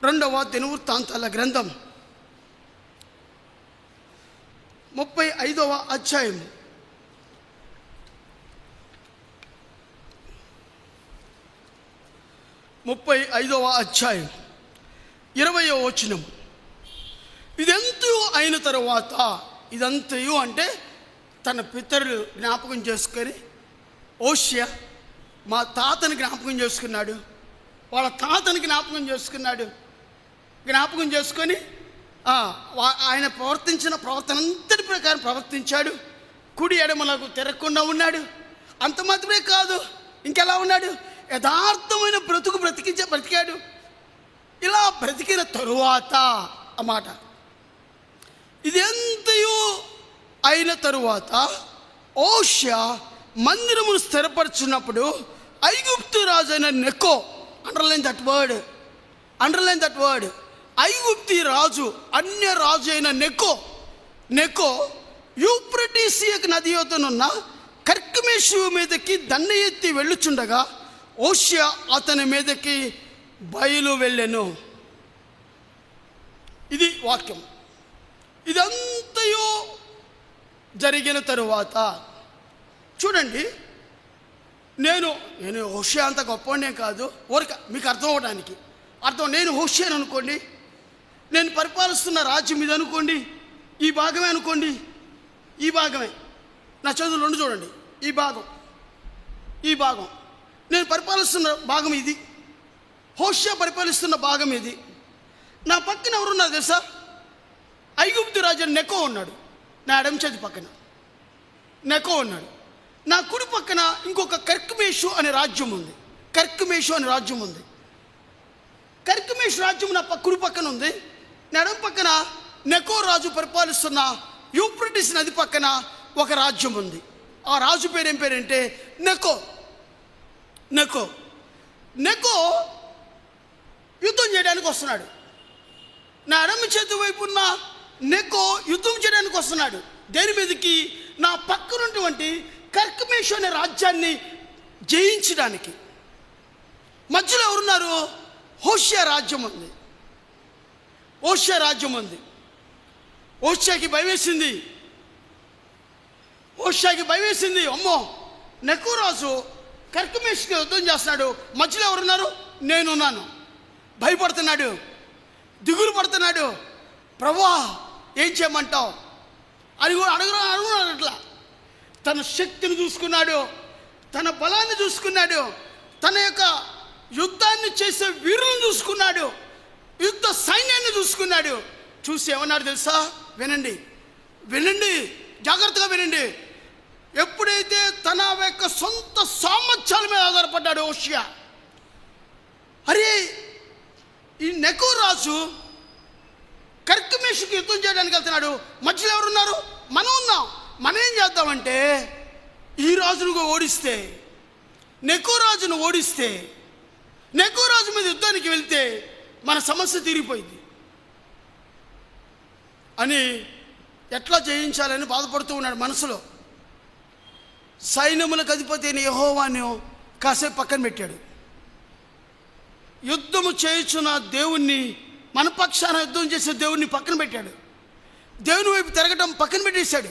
2వ దినవృత్తాంతాల గ్రంథం 35వ అధ్యాయం 20వ వచనం. ఇదంతయు అయిన తరువాత, ఇదంతయు అంటే తన పితరులు జ్ఞాపకం చేసుకొని, హోషేయ మా తాతని జ్ఞాపకం చేసుకున్నాడు, వాళ్ళ తాతని జ్ఞాపకం చేసుకొని ఆయన ప్రవర్తించిన ప్రవర్తన అంతటి ప్రకారం ప్రవర్తించాడు. కుడి ఎడమలకు తిరగకుండా ఉన్నాడు. అంత మాత్రమే కాదు, ఇంకెలా ఉన్నాడు? యథార్థమైన బ్రతికాడు. ఇలా బ్రతికిన తరువాత అన్నమాట. ఇదెంతయు అయిన తరువాత హోషేయ మందిరమును స్థిరపరచున్నప్పుడు ఐగుప్తు రాజైన నెకో, అండర్లైన్ దట్ వర్డ్, ఐగుప్తి రాజు, అన్య రాజు అయిన నెకో యూఫ్రటీస్ నది యొద్దనున్న కర్కెమీషు మీదకి దండ ఎత్తి వెళ్ళుచుండగా హోషేయ అతని మీదకి బయలు వెళ్ళెను. ఇది వాక్యం. ఇదంతయు జరిగిన తరువాత చూడండి, నేను హోషేయ అంత గొప్పవాడినే కాదు, మీకు అర్థం అవడానికి నేను హోషేయను అనుకోండి, నేను పరిపాలిస్తున్న రాజ్యం ఇది అనుకోండి, ఈ భాగమే అనుకోండి, ఈ భాగమే నా చదువులు 2 చూడండి, ఈ భాగం నేను పరిపాలిస్తున్న భాగం ఇది, హోషేయ పరిపాలిస్తున్న భాగం ఇది. నా పక్కన ఎవరున్నారు తెలుసా? ఐగుప్తు రాజు నెకో ఉన్నాడు. నా ఎడమ చేతి పక్కన నెకో ఉన్నాడు. నా కుడి పక్కన ఇంకొక కర్కెమీషు అనే రాజ్యం ఉంది. కర్కెమీషు రాజ్యం నా కుడి పక్కన ఉంది. నా ఎడమ పక్కన నెకో రాజు పరిపాలిస్తున్న యూఫ్రటీస్ నది పక్కన ఒక రాజ్యం ఉంది. ఆ రాజు పేరేంటే నెకో. నెకో నెకో యుద్ధం చేయడానికి వస్తున్నాడు. నా ఎడమ చేతి వైపు ఉన్న నెకో యుద్ధం చేయడానికి వస్తున్నాడు. దేని మీదకి? నా పక్కనున్నటువంటి కర్కమేషు అనే రాజ్యాన్ని జయించడానికి. మధ్యలో ఎవరున్నారు? హోషేయ రాజ్యం ఉంది. హోషేయ రాజ్యం ఉంది. హోషేయకి భయం వేసింది. అమ్మో, నెకో రాజు కర్కమేషుకి యుద్ధం చేస్తున్నాడు, మధ్యలో ఎవరున్నారు? నేనున్నాను. భయపడుతున్నాడు, దిగులు పడుతున్నాడు. ప్రభువా ఏం చేయమంటావు అని కూడా అడుగున్నాడు. అట్లా తన శక్తిని చూసుకున్నాడు, తన బలాన్ని చూసుకున్నాడు, తన యొక్క యుద్ధాన్ని చేసే వీరులను చూసుకున్నాడు, యుద్ధ సైన్యాన్ని చూసుకున్నాడు. చూసి ఏమన్నాడు తెలుసా? వినండి, జాగ్రత్తగా వినండి. ఎప్పుడైతే తన యొక్క సొంత సామర్థ్యాల మీద ఆధారపడ్డాడు హోషేయ, అరే ఈ నెకో రాజు కర్కమేషుకి యుద్ధం చేయడానికి వెళ్తున్నాడు, మధ్యలో ఎవరున్నారు? మనం ఉన్నాం. మనం ఏం చేద్దామంటే ఈ రాజును ఓడిస్తే, నెకో రాజును ఓడిస్తే, నెకో రాజు మీద యుద్ధానికి వెళ్తే మన సమస్య తీరిపోయింది అని ఎట్లా జయించాలని బాధపడుతూ ఉన్నాడు మనసులో. సైన్యములకు అధిపతి అయిన యెహోవాను కాసేపు పక్కన పెట్టాడు. యుద్ధము చేయుచున్న దేవుణ్ణి, మన పక్షాన యుద్ధం చేసే దేవుణ్ణి పక్కన పెట్టాడు. దేవుని వైపు తిరగటం పక్కన పెట్టేశాడు.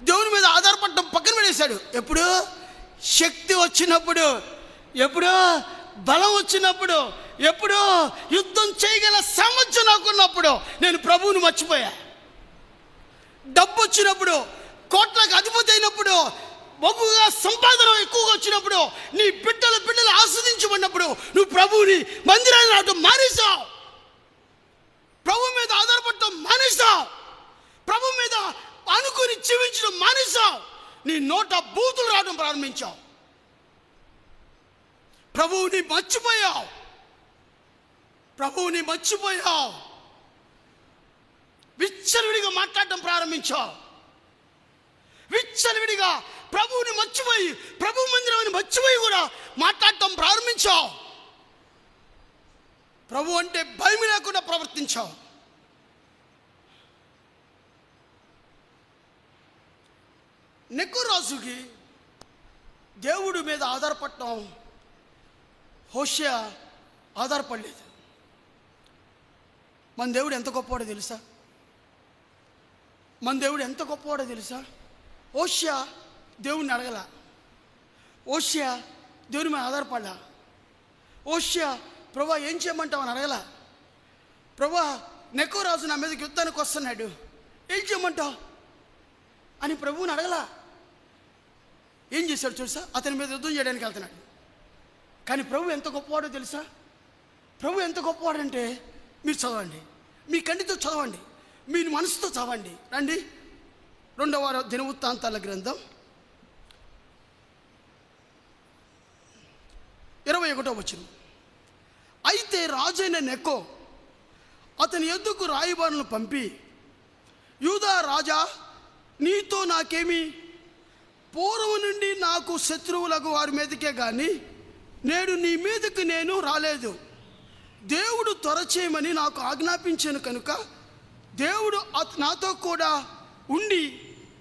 దేవుని మీద ఆధారపడటం పక్కన పెట్టేశాడు. ఎప్పుడు? శక్తి వచ్చినప్పుడు, ఎప్పుడో బలం వచ్చినప్పుడు, ఎప్పుడో యుద్ధం చేయగల సామర్థ్యం నాకున్నప్పుడు నేను ప్రభువుని మర్చిపోయా. డబ్బు వచ్చినప్పుడు, కోట్లకు అధిపతి అయినప్పుడు, బహుగా సంపాదన ఎక్కువగా వచ్చినప్పుడు, నీ బిడ్డలు ఆస్వాదించబడినప్పుడు నువ్వు ప్రభువుని మందిరాన్ని రావడం మానేశావు. ప్రభు మీద ఆధారపడటం మానేశావు. ప్రభు మీద అనుకుని జీవించడం మానేశావు. నీ నోట బూతులు రావడం ప్రారంభించావు. ప్రభువుని మర్చిపోయావు. విచ్చలవిడిగా మాట్లాడటం ప్రారంభించావు. విచ్చలవిడిగా ప్రభువుని మర్చిపోయి, ప్రభు మందిరాన్ని మర్చిపోయి కూడా మాట్లాడటం ప్రారంభించావు. ప్రభు అంటే భయం లేకుండా ప్రవర్తించావు. నెకో రాజుకి దేవుడి మీద ఆధారపడటం హోషేయ ఆధారపడలేదు. మన దేవుడు ఎంత గొప్పవాడో తెలుసా? హోషేయ దేవుడిని అడగల. హోషేయ దేవుని మీద ఆధారపడలా. హోషేయ ప్రభువా ఏం చేయమంటావు అని అడగల. ప్రభువా నెకో రాజు నా మీదకి యుద్ధానికి వస్తున్నాడు, ఏం చేయమంటావు అని ప్రభువుని అడగల. ఏం చేశాడు తెలుసా? అతని మీద యుద్ధం చేయడానికి వెళ్తున్నాడు. కానీ ప్రభు ఎంత గొప్పవాడో తెలుసా? ప్రభు ఎంత గొప్పవాడంటే మీరు చదవండి, మీ కంటితో చదవండి, మీ మనసుతో చదవండి. రండి, 2వ దినవృత్తాంతాల గ్రంథం 21వ వచనం. అయితే రాజైన నెకో అతని యొద్దకు రాయబారులను పంపి, యూదా రాజా, నీతో నాకేమి? పూర్వం నుండి నాకు శత్రువులకు వారి మీదకే కానీ నేడు నీ మీదకు నేను రాలేదు. దేవుడు త్వరచేయమని నాకు ఆజ్ఞాపించాను కనుక దేవుడు నాతో కూడా ఉండి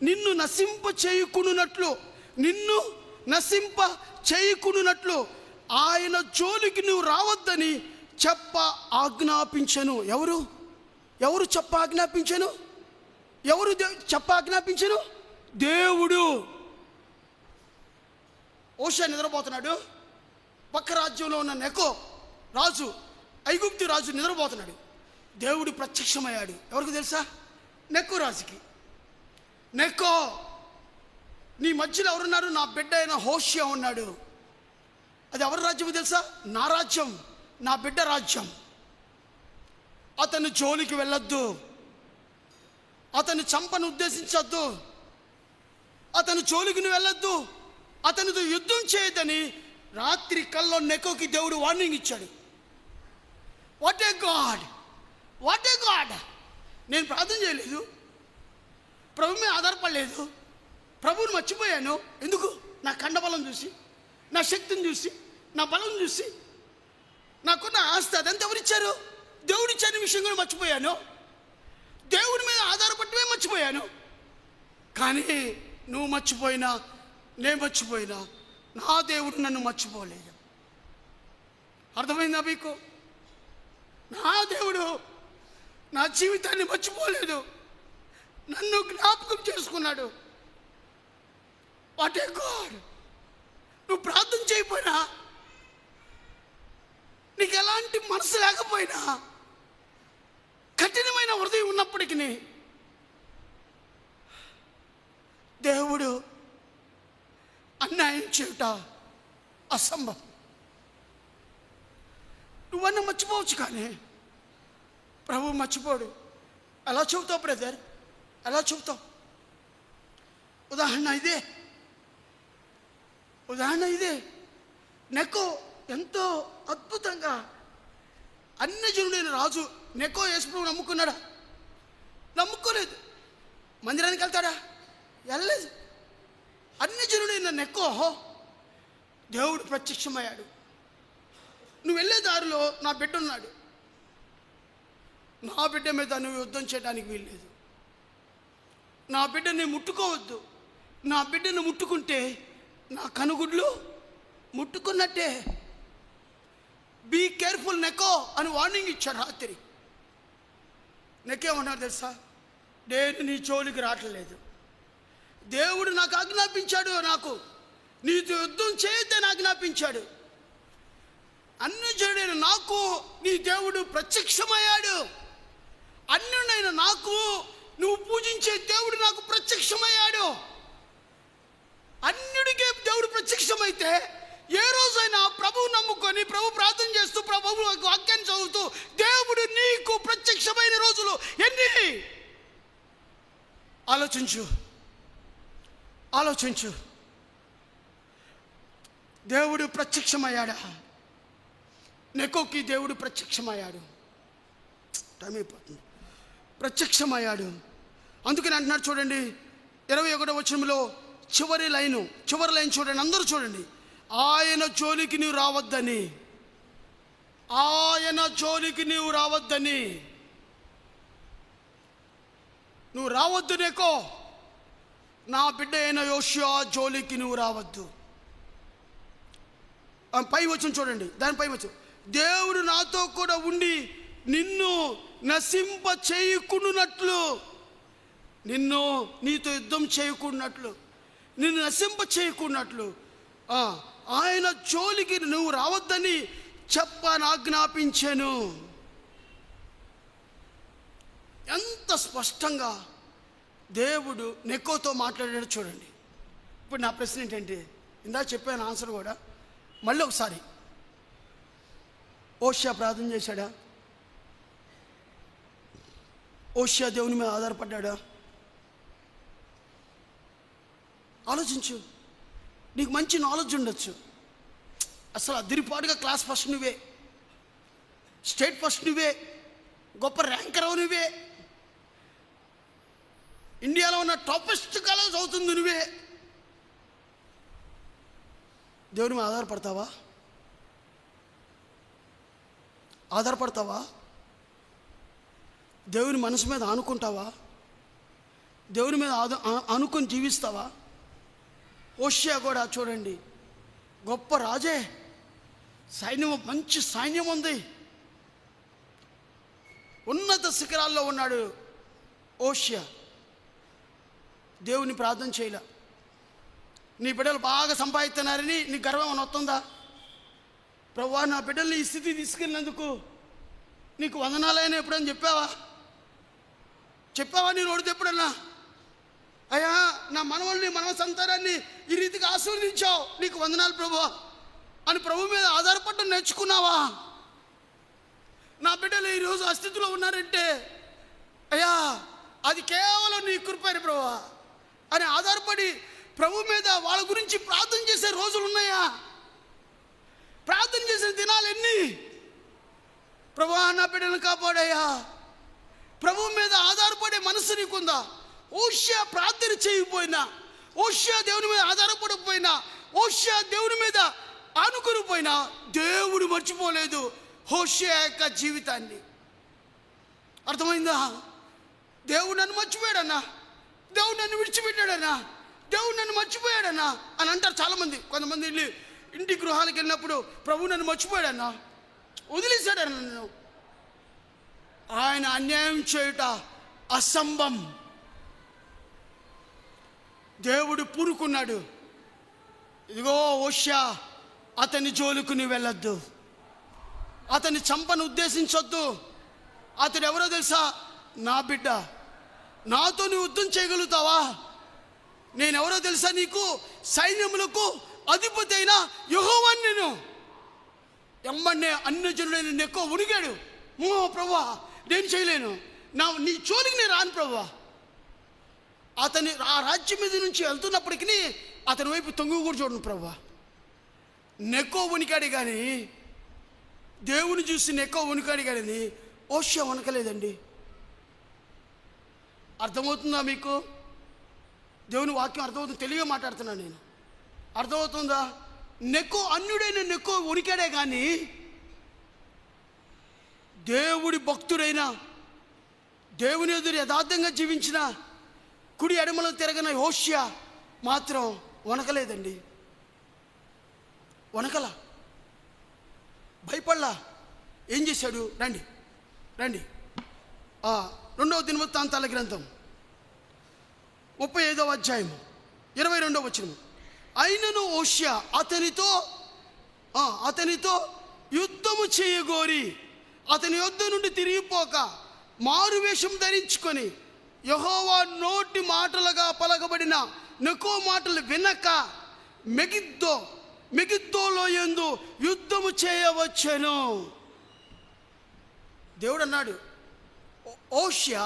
నిన్ను నశింప చేయకున్నట్లు ఆయన జోలికి నువ్వు రావద్దని చెప్ప ఆజ్ఞాపించను. ఎవరు చెప్ప ఆజ్ఞాపించను? దేవుడు. హోషేయ నిద్రపోతున్నాడు. పక్క రాజ్యంలో ఉన్న నెకో రాజు, ఐగుప్తు రాజు నిద్రపోతున్నాడు. దేవుడు ప్రత్యక్షమయ్యాడు. ఎవరికి తెలుసా? నెకో రాజుకి. నెకో, నీ మధ్యలో ఎవరున్నారు? నా బిడ్డ అయిన హోషేయ ఉన్నాడు. అది ఎవరి రాజ్యం తెలుసా? నా రాజ్యం, నా బిడ్డ రాజ్యం. అతను జోలికి వెళ్ళొద్దు, అతను చంపను ఉద్దేశించొద్దు, అతను జోలికి వెళ్ళొద్దు, అతనితో యుద్ధం చేయొద్దని రాత్రి కల్లో నెకోకి దేవుడు వార్నింగ్ ఇచ్చాడు. What a God! నేను ప్రార్థన చేయలేదు, ప్రభు మీద ఆధారపడలేదు, ప్రభువుని మర్చిపోయాను. ఎందుకు? నా కండబలం చూసి, నా శక్తిని చూసి, నా బలం చూసి, నాకున్న ఆస్తి అదంతా ఎవరిచ్చారు? దేవుడిచ్చారని విషయం కూడా మర్చిపోయాను. దేవుడి మీద ఆధారపడమే మర్చిపోయాను. కానీ నువ్వు మర్చిపోయినా, నేను మర్చిపోయినా, నా దేవుడు నన్ను మర్చిపోలేదు. అర్థమైందా మీకు? నా దేవుడు నా జీవితాన్ని మర్చిపోలేదు, నన్ను జ్ఞాపకం చేసుకున్నాడు. What a God! నువ్వు ప్రార్థన చేయకపోయినా, నీకు ఎలాంటి మనసు లేకపోయినా, కఠినమైన హృదయం ఉన్నప్పటికీ దేవుడు అన్యాయం చేయుట అసంభవం. నువ్వన్నా మర్చిపోవచ్చు, కానీ ప్రభు మర్చిపోడు. ఎలా చెబుతావు బ్రదర్? ఎలా చెబుతావు? ఉదాహరణ ఇదే. నెకో ఎంతో అద్భుతంగా అన్యజనుడైన రాజు నెకో యేసుప్రభు నమ్ముకున్నాడా? నమ్ముకోలేదు. మందిరానికి వెళ్తాడా? వెళ్ళలేదు. అన్యజనుడైన నెకో దేవుడు ప్రత్యక్షమయ్యాడు. నువ్వు వెళ్ళే దారిలో నా బిడ్డ ఉన్నాడు, నా బిడ్డ మీద నువ్వు యుద్ధం చేయడానికి వీల్లేదు, నా బిడ్డని ముట్టుకోవద్దు, నా బిడ్డను ముట్టుకుంటే నా కనుగుడ్లు ముట్టుకున్నట్టే, బీ కేర్ఫుల్ నెకో అని వార్నింగ్ ఇచ్చాడు రాత్రి. నెకేమన్నారు తెలుసా? నేను నీ జోలికి రావట్లేదు, దేవుడు నాకు ఆజ్ఞాపించాడు, నాకు నీతో యుద్ధం చేయొద్దని ఆజ్ఞాపించాడు. అన్యజనుడైన నాకు నీ దేవుడు ప్రత్యక్షమయ్యాడు. అన్యుడైన నాకు నువ్వు పూజించే దేవుడు నాకు ప్రత్యక్షమయ్యాడు. అన్యుడికే దేవుడు ప్రత్యక్షమైతే ఏ రోజైనా ప్రభువు నమ్ముకొని, ప్రభు ప్రార్థన చేస్తూ, ప్రభు వాక్యాన్ని చదువుతూ దేవుడు నీకు ప్రత్యక్షమైన రోజులు ఎన్ని? ఆలోచించు. దేవుడు ప్రత్యక్షమయ్యాడా? నెకోకి దేవుడు ప్రత్యక్షమయ్యాడు. టైం అయిపోతుంది. ప్రత్యక్షమయ్యాడు. అందుకని అంటున్నాడు చూడండి, 21వ వచనంలో చివరి లైన్ చూడండి, అందరూ చూడండి. ఆయన జోలికి నీవు రావద్దని, నువ్వు రావద్దు నెకో. నా బిడ్డ అయిన యోషియా జోలికి నువ్వు రావద్దు. పై వచనం చూడండి, దానిపై వచనం, దేవుడు నాతో కూడా ఉండి నిన్ను నశింప చేయకుండానట్లు, నీతో యుద్ధం చేయకుండానట్లు, నిన్ను నశింప చేయకుండానట్లు ఆయన జోలికి నువ్వు రావద్దని చెప్పనాజ్ఞాపించాను. ఎంత స్పష్టంగా దేవుడు నెకోతో మాట్లాడాడు చూడండి. ఇప్పుడు నా ప్రశ్న ఏంటంటే, ఇందా చెప్పాను ఆన్సర్ కూడా, మళ్ళీ ఒకసారి, ఓషియా ప్రార్థన చేశాడా? ఓషియా దేవుని మీద ఆధారపడ్డాడా? ఆలోచించు. నీకు మంచి నాలెడ్జ్ ఉండొచ్చు, అసలు అదిరిపాటుగా క్లాస్ ఫస్ట్ నువ్వే, స్టేట్ ఫస్ట్ నువ్వే, గొప్ప ర్యాంకర్ నువ్వే, ఇండియాలో ఉన్న టాపెస్ట్ కాలేజ్ అవుతుంది నువ్వే. దేవుని మీద ఆధారపడతావా? దేవుని మనసు మీద ఆనుకుంటావా? దేవుని మీద ఆనుకొని జీవిస్తావా? ఓషియా కూడా చూడండి, గొప్ప రాజే, సైన్యం, మంచి సైన్యం ఉంది, ఉన్నత శిఖరాల్లో ఉన్నాడు ఓషియా. దేవుని ప్రార్థన చేయలే. నీ బిడ్డలు బాగా సంపాదిస్తున్నారని నీ గర్వం ఏమైనా వస్తుందా? ప్రభువా, నా బిడ్డల్ని ఈ స్థితి తీసుకెళ్ళినందుకు నీకు వందనాలైనా ఎప్పుడని చెప్పావా? నీ నోడితే ఎప్పుడన్నా, అయ్యా నా మనవల్ని, మనవ సంతానాన్ని ఈ రీతిగా ఆశీర్వదించావు, నీకు వందనాలు ప్రభువా అని ప్రభు మీద ఆధారపడడం నేర్చుకున్నావా? నా బిడ్డలు ఈరోజు అస్థితిలో ఉన్నారంటే, అయ్యా అది కేవలం నీ కృపని ప్రభువా అని ఆధారపడి ప్రభు మీద వాళ్ళ గురించి ప్రార్థన చేసే రోజులు ఉన్నాయా? ప్రార్థన చేసిన దినాలు ఎన్ని? ప్రభువా నా బిడ్డను కాపాడయ్యా. ప్రభు మీద ఆధారపడే మనసు నీకుందా? ఓషియా ప్రార్థన చేయకపోయినా, ఓషియా దేవుని మీద ఆధారపడకపోయినా, ఓషియా దేవుని మీద ఆనుకొని పోయినా దేవుడు మర్చిపోలేదు హోషేయ యొక్క జీవితాన్ని. అర్థమైందా? దేవుడు నన్ను మర్చిపోయాడన్నా, దేవుడు నన్ను విడిచిపెట్టాడన్నా, దేవుడు నన్ను మర్చిపోయాడన్నా అని అంటారు చాలామంది. కొంతమంది ఇంటి గృహాలకు వెళ్ళినప్పుడు ప్రభు నన్ను మర్చిపోయాడన్నా, వదిలేశాడన్నా నన్ను. ఆయన అన్యాయం చేయుట అసంభవం. దేవుడు పూనుకున్నాడు, ఇదిగో హోషేయ, అతని జోలికి నువ్వు వెళ్ళొద్దు, అతని చంపను ఉద్దేశించొద్దు. అతడు ఎవరో తెలుసా? నా బిడ్డ. నాతో నువ్వు యుద్ధం చేయగలుగుతావా? నేనెవరో తెలుసా నీకు? సైన్యములకు అధిపతి అయిన యెహోవాను నేను. ఎమ్మన్నే అన్యజనుడైన నిన్ను ఎక్కువ ఉనిగాడు. ప్రభువా, నేను చేయలేను, నీ జోలికి నేను రాను ప్రభువా. అతని ఆ రాజ్యం మీద నుంచి వెళ్తున్నప్పటికీ అతని వైపు తొంగు కూడా చూడను ప్రభువా. నెక్కో ఉనికాడు కానీ, దేవుని చూసి నెక్కో ఉనికాడు కానీ హోషేయ వనకలేదండి. అర్థమవుతుందా మీకు? దేవుని వాక్యం అర్థమవుతుంది. తెలివిగా మాట్లాడుతున్నాను నేను. అర్థమవుతుందా? నెక్కో అన్యుడైన నెక్కో ఉనికాడే కానీ దేవుడి భక్తుడైన, దేవుని ఎదురు యథార్థంగా జీవించిన, కుడి ఎడమలో తిరగన హోషేయ మాత్రం వనకలేదండి. వనకల, భయపడలా. ఏం చేశాడు? రండి రండి. 2వ దినవృత్తాంతాల గ్రంథం 35వ అధ్యాయం 22వ వచనం. అయినను హోషేయ అతనితో యుద్ధము చేయగోరి అతని యొద్ద నుండి తిరిగిపోక మారువేషం ధరించుకొని యెహోవా నోటి మాటలుగా పలకబడిన నెకో మాటలు వినక మెగిద్దోలో యందు యుద్ధము చేయవచ్చెను. దేవుడు అన్నాడు, హోషేయ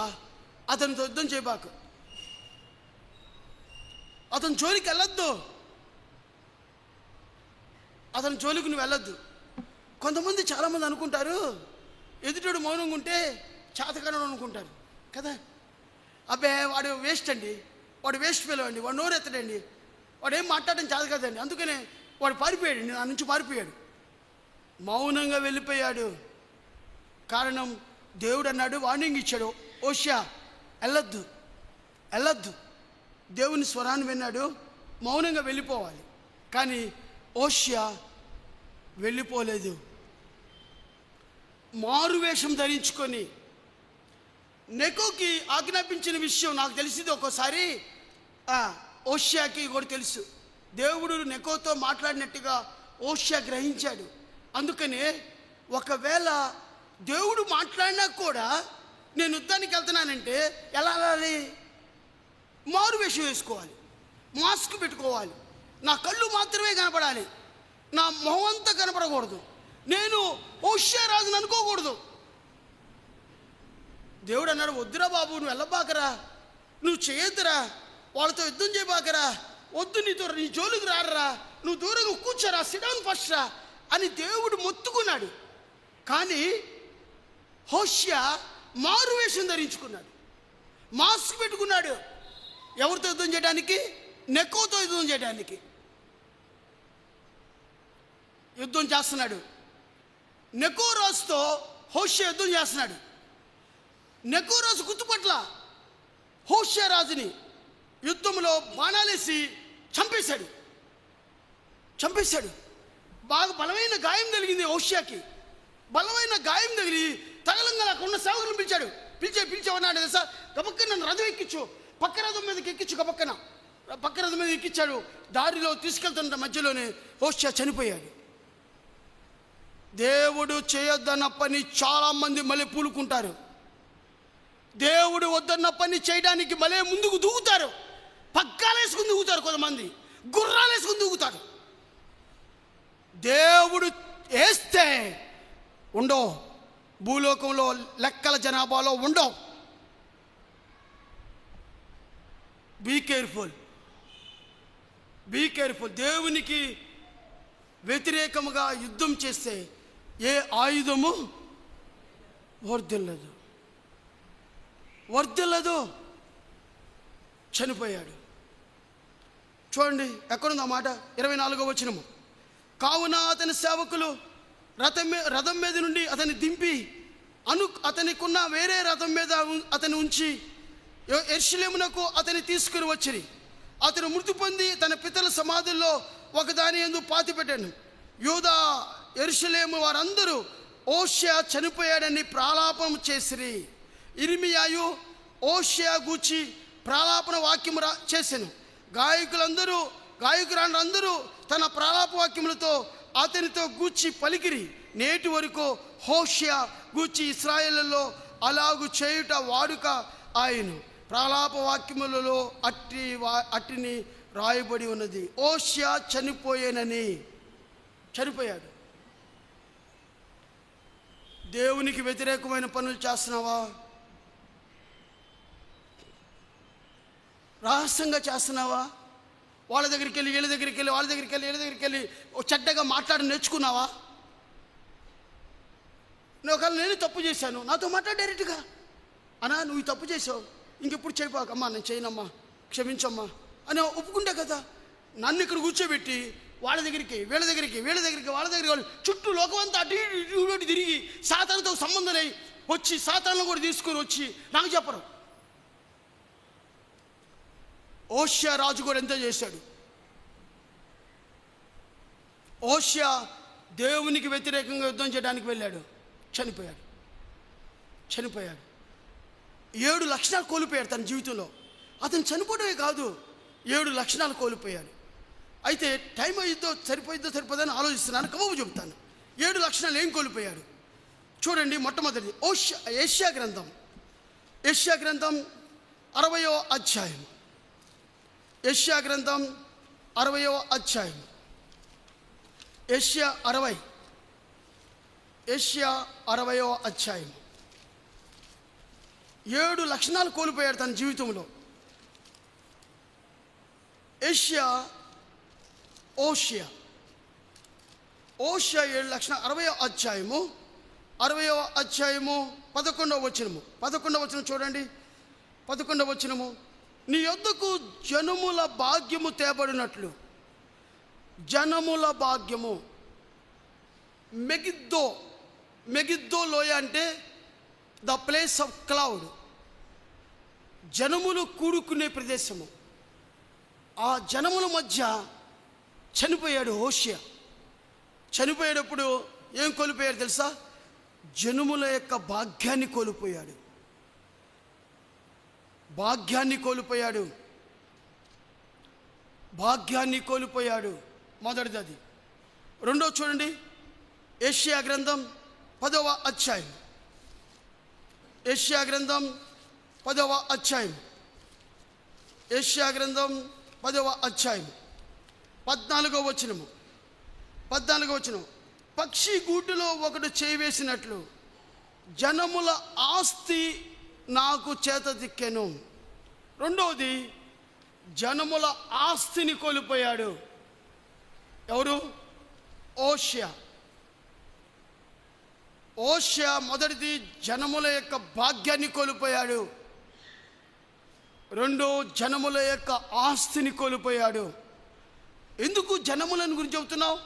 అతనితో యుద్ధం చేయబాకు, అతని జోలికి వెళ్ళొద్దు, అతని జోలికి నువ్వు వెళ్ళొద్దు. కొంతమంది చాలామంది అనుకుంటారు, ఎదుటోడు మౌనంగా ఉంటే చేతకనడం అనుకుంటారు కదా. అబ్బే వాడు వేస్ట్ అండి, వాడు వేస్ట్ ఫెలో అండి, వాడు నోరెత్తడండి, వాడు ఏం మాట్లాడడం చేత కదండి, అందుకనే వాడు పారిపోయాడు, నా నుంచి పారిపోయాడు, మౌనంగా వెళ్ళిపోయాడు. కారణం దేవుడు అన్నాడు, వార్నింగ్ ఇచ్చాడు, హోషేయ వెళ్ళొద్దు. దేవుని స్వరాన్ని విన్నాడు, మౌనంగా వెళ్ళిపోవాలి. కానీ హోషేయ వెళ్ళిపోలేదు. మారువేషం ధరించుకొని నెకోకి ఆజ్ఞాపించిన విషయం నాకు తెలిసింది. ఒక్కోసారి హోషేయకి కూడా తెలుసు, దేవుడు నెకోతో మాట్లాడినట్టుగా హోషేయ గ్రహించాడు. అందుకనే ఒకవేళ దేవుడు మాట్లాడినా కూడా నేను యుద్ధానికి వెళ్తున్నానంటే ఎలా వెళ్ళాలి? మారువేషం వేసుకోవాలి, మాస్క్ పెట్టుకోవాలి, నా కళ్ళు మాత్రమే కనపడాలి, నా మొహం అంతా కనపడకూడదు, నేను హోషేయ రాజుని అనుకోకూడదు. దేవుడు అన్నాడు, వద్దురా బాబు, నువ్వు వెళ్ళబాకరా, నువ్వు చేయొద్దురా, వాళ్ళతో యుద్ధం చేయబాకరా, వద్దు, నీ జోలికి రారా, నువ్వు దూరంగా కూర్చోరా, సిడౌన్ ఫస్ట్ రా అని దేవుడు మొత్తుకున్నాడు. కానీ హోషేయ మారువేషం ధరించుకున్నాడు, మాస్క్ పెట్టుకున్నాడు. ఎవరితో యుద్ధం చేయడానికి? నెకోతో యుద్ధం చేయడానికి యుద్ధం చేస్తున్నాడు. నెకో రాజుతో హోషేయ యుద్ధం చేస్తున్నాడు. నెకో రాజు గుర్తుపట్ల హోషేయ రాజుని యుద్ధంలో బాణాలేసి చంపేశాడు. బాగా బలమైన గాయం తగిలింది హోషేయకి. బలమైన గాయం తగిలి తగలంగా అక్కడ ఉన్న సేవకులను పిలిచావన్నాడు తెలుసా? గబక్కన నన్ను రథం ఎక్కించు, పక్క రథం మీదకి ఎక్కించు, పక్క రథం మీద ఎక్కించాడు. దారిలో తీసుకెళ్తున్న మధ్యలోనే హోషేయ చనిపోయాడు. దేవుడు చేయొద్దన్న పని చాలామంది మళ్ళీ పూలుకుంటారు. దేవుడు వద్దన్న పని చేయడానికి మళ్ళీ ముందుకు దూకుతారు. పగ్గాలు వేసుకుని దూకుతారు, కొంతమంది గుర్రాలు వేసుకుని దూకుతారు. దేవుడు వేస్తే ఉండవు, భూలోకంలో లెక్కల జనాభాలో ఉండవు. Be careful. దేవునికి వ్యతిరేకముగా యుద్ధం చేస్తే ఏ ఆయుధము వర్ధిల్లదు. చనిపోయాడు. చూడండి ఎక్కడుంది ఆ మాట? 24వ వచనము. కావున అతని సేవకులు రథం మీద నుండి అతన్ని దింపి అతనికున్న వేరే రథం మీద అతను ఉంచి యెరూషలేమునకు అతని తీసుకుని వచ్చిరి. అతను మృతి పొంది తన పితల సమాధుల్లో ఒకదాని యందు పాతిపెట్టాను. యూదా యెరూషలేము వారందరూ హోషేయ చనిపోయాడని ప్రాలాపం చేసిరి. ఇర్మియాయు హోషేయ గూర్చి ప్రాలాపన వాక్యము చేసెను. గాయకురాండ్రందరూ తన ప్రాలాప వాక్యములతో అతనితో గూర్చి పలికిరి. నేటి వరకు హోషేయ గూర్చి ఇశ్రాయేలులో అలాగు చేయుట వాడుక ఆయను. ప్రాలాప వాక్యములలో అట్టిని రాయబడి ఉన్నది. హోషేయ చనిపోయాడు. దేవునికి వ్యతిరేకమైన పనులు చేస్తున్నావా? రహస్యంగా చేస్తున్నావా? వాళ్ళ దగ్గరికి వెళ్ళి వీళ్ళ దగ్గరికి వెళ్ళి వాళ్ళ దగ్గరికి వెళ్ళి వీళ్ళ దగ్గరికి వెళ్ళి చెడ్డగా మాట్లాడి నేర్చుకున్నావా? ఒకవేళ నేను తప్పు చేశాను, నాతో మాట్లాడు డైరెక్ట్గా. అన్నా నువ్వు ఈ తప్పు చేసావు, ఇంకెప్పుడు చేయబాకమ్మా, నేను చేయనమ్మా, క్షమించమ్మా అని ఒప్పుకుంటే కదా. నన్ను ఇక్కడ కూర్చోబెట్టి వాళ్ళ దగ్గరికి వీళ్ళ దగ్గరికి వాళ్ళ దగ్గరికి వాళ్ళు చుట్టూ లోకమంతా అటు ఇటు తిరిగి సాతానుతో సంబంధం వచ్చి సాతాను కూడా తీసుకొని వచ్చి నాకు చెప్పరు. హోషేయ రాజు కూడా ఎంతో చేశాడు. హోషేయ దేవునికి వ్యతిరేకంగా యుద్ధం చేయడానికి వెళ్ళాడు, చనిపోయాడు. 7 లక్షణాలు కోల్పోయాడు తన జీవితంలో. అతను చనిపోవడమే కాదు, 7 లక్షణాలు కోల్పోయాడు. అయితే టైం సరిపోదని ఆలోచిస్తున్నాను, కబువు చెబుతాను. 7 లక్షణాలు ఏం కోల్పోయాడు చూడండి. మొట్టమొదటిది యెషయా గ్రంథం 60వ అధ్యాయం. యెషయా గ్రంథం 60వ అధ్యాయం. యెషయా 60వ అధ్యాయం. 7 లక్షణాలు కోల్పోయాడు తన జీవితంలో. హోషేయ 7 లక్షణాలు. 60వ అధ్యాయము 11వ వచనం చూడండి. 11వ వచనము, నీ యొద్దకు జనముల భాగ్యము తేబడినట్లు. జనముల భాగ్యము మెగిద్దో లోయ అంటే ద ప్లేస్ ఆఫ్ క్లౌడ్, జనములు కూడుకునే ప్రదేశము. ఆ జనముల మధ్య చనిపోయాడు హోషేయ. చనిపోయేటప్పుడు ఏం కోల్పోయాడు తెలుసా? జనముల యొక్క భాగ్యాన్ని కోల్పోయాడు. మొదటిది అది. రెండో చూడండి, యెషయా గ్రంథం 10వ అధ్యాయం. 10వ అధ్యాయం. 14వ వచనము. పక్షి గూటిలో ఒకడు చేయివేసినట్లు జనముల ఆస్తి నాకు చేత దిక్కెను. రెండవది, జనముల ఆస్తిని కోల్పోయాడు. ఎవరు? హోషేయ. మొదటిది జనముల యొక్క భాగ్యాన్ని కోల్పోయాడు. రెండో, జనముల యొక్క ఆస్తిని కోల్పోయాడు. ఎందుకు జనములను గురించి చెబుతున్నావు?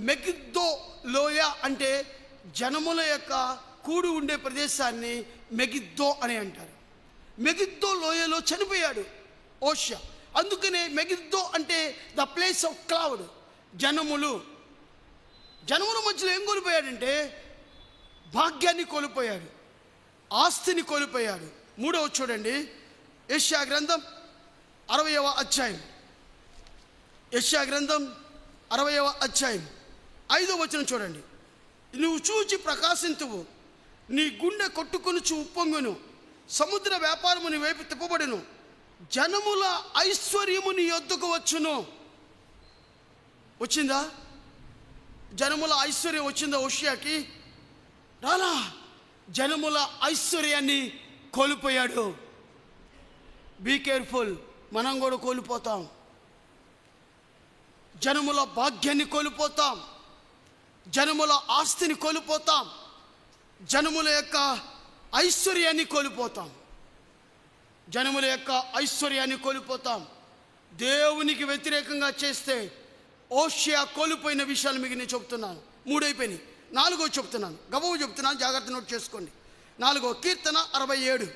మెగిద్దో లోయ అంటే జనముల యొక్క కూడి ఉండే ప్రదేశాన్ని మెగిద్దో అని అంటారు. మెగిద్దో లోయలో చనిపోయాడు హోషేయ. అందుకనే మెగిద్దో అంటే ద ప్లేస్ ఆఫ్ క్లౌడ్. జనముల మధ్యలో ఏం కోల్పోయాడంటే భాగ్యాన్ని కోల్పోయాడు, ఆస్తిని కోల్పోయాడు. మూడవ చూడండి, యెషయా గ్రంథం 60వ అధ్యాయం. 5వ వచనం చూడండి. నువ్వు చూచి ప్రకాశింతువు, నీ గుండె కొట్టుకొని ఉప్పొంగును, సముద్ర వ్యాపారము నీ వైపు తిప్పబడును, జనముల ఐశ్వర్యము నీ యొద్దకు వచ్చును. వచ్చిందా? జనముల ఐశ్వర్యం వచ్చిందా హోషేయకి? రాలా. జనముల ఐశ్వర్యాన్ని కోల్పోయాడు. బీ కేర్ఫుల్, మనం కూడా కోల్పోతాం. జనముల భాగ్యాన్ని కోల్పోతాం, జనముల ఆస్తిని కోల్పోతాం, జనముల యొక్క ఐశ్వర్యాన్ని కోల్పోతాం. దేవునికి వ్యతిరేకంగా చేస్తే హోషేయ కోల్పోయిన విషయాలు మీకు నేను చెప్తున్నాను. 3 అయిపోయినాయి. 4వ చెప్తున్నాను, గబవు చెప్తున్నాను, జాగ్రత్త నోట్ చేసుకోండి. 4వ కీర్తన 67.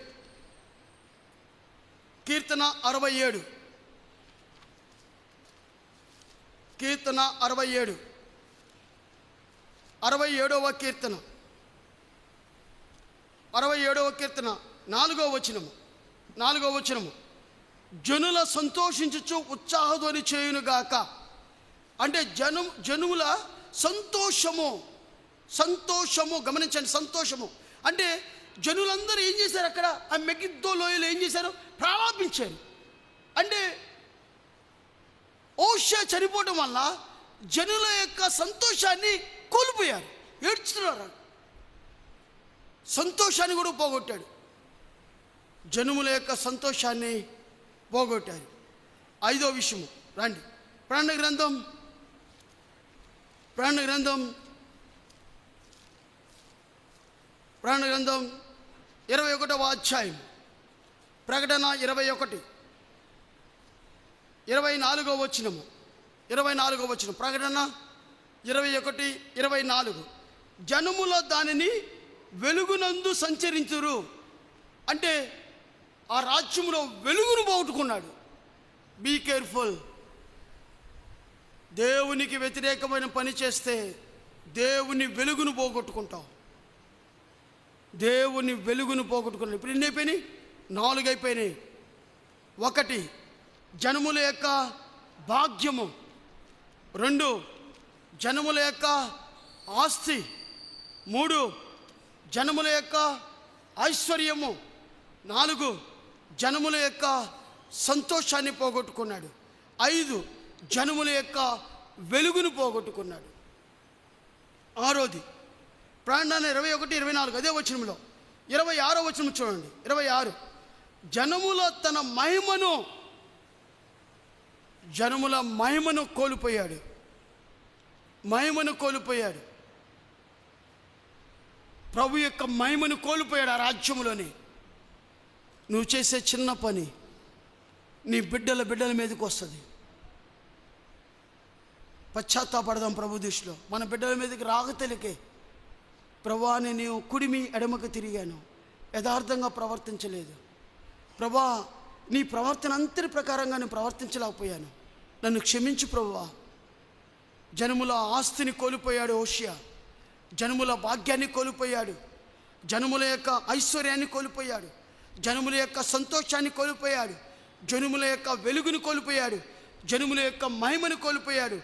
కీర్తన 67. కీర్తన 67. 67వ కీర్తన 67వ కీర్తన 4వ వచనము. 4వ వచనము, జనుల సంతోషించుచు ఉత్సాహధ్వని చేయునుగాక. అంటే జనుల సంతోషము గమనించండి. సంతోషము అంటే జనులందరూ ఏం చేశారు? అక్కడ ఆ మెగిద్దో లోయలో ఏం చేశారు? ప్రారంభించారు. అంటే హోషేయ చనిపోవడం వల్ల జనుల యొక్క సంతోషాన్ని కోల్పోయారు, ఏడ్చుతున్నారు. సంతోషాన్ని కూడా పోగొట్టాడు. జనుముల యొక్క సంతోషాన్ని పోగొట్టారు. 5వ విషయము రండి. ప్రకటన గ్రంథం 21వ అధ్యాయం. ప్రకటన 21, 24వ వచనము. 24వ వచనం. ప్రకటన 21, 24. జనముల దానిని వెలుగునందు సంచరించురు. అంటే ఆ రాజ్యంలో వెలుగును పోగొట్టుకున్నాడు. Be careful. దేవునికి వ్యతిరేకమైన పని చేస్తే దేవుని వెలుగును పోగొట్టుకుంటాం. దేవుని వెలుగును పోగొట్టుకున్నాడు. ఇప్పుడు ఎన్ని అయిపోయినాయి? 4 అయిపోయినాయి. 1 జనముల యొక్క భాగ్యము. 2 జనముల యొక్క ఆస్తి. 3 జనముల యొక్క ఐశ్వర్యము. 4 జనముల యొక్క సంతోషాన్ని పోగొట్టుకున్నాడు. 5 జనముల యొక్క వెలుగును పోగొట్టుకున్నాడు. 6వది ప్రకటన 21, 24 అదే వచనంలో 26వ వచనం చూడండి. 26 జనముల మహిమను కోల్పోయాడు. ప్రభు యొక్క మహిమను కోల్పోయాడు ఆ రాజ్యంలోని. నువ్వు చేసే చిన్న పని నీ బిడ్డల మీదకి వస్తుంది. పశ్చాత్తాపడదాం ప్రభు దృష్టిలో. మన బిడ్డల మీదకి తెలికే ప్రభా నేను కుడిమి ఎడమకు తిరిగాను, యథార్థంగా ప్రవర్తించలేదు ప్రభా, నీ ప్రవర్తన అంతటి ప్రకారంగా నేను ప్రవర్తించలేకపోయాను, నన్ను క్షమించు ప్రభువా. జనముల ఆస్తిని కోల్పోయాడు హోషేయ. జనముల భాగ్యాన్ని కోల్పోయాడు. జనముల యొక్క ఐశ్వర్యాన్ని కోల్పోయాడు. జనముల యొక్క సంతోషాన్ని కోల్పోయాడు. జనముల యొక్క వెలుగును కోల్పోయాడు. జనముల యొక్క మహిమను కోల్పోయాడు.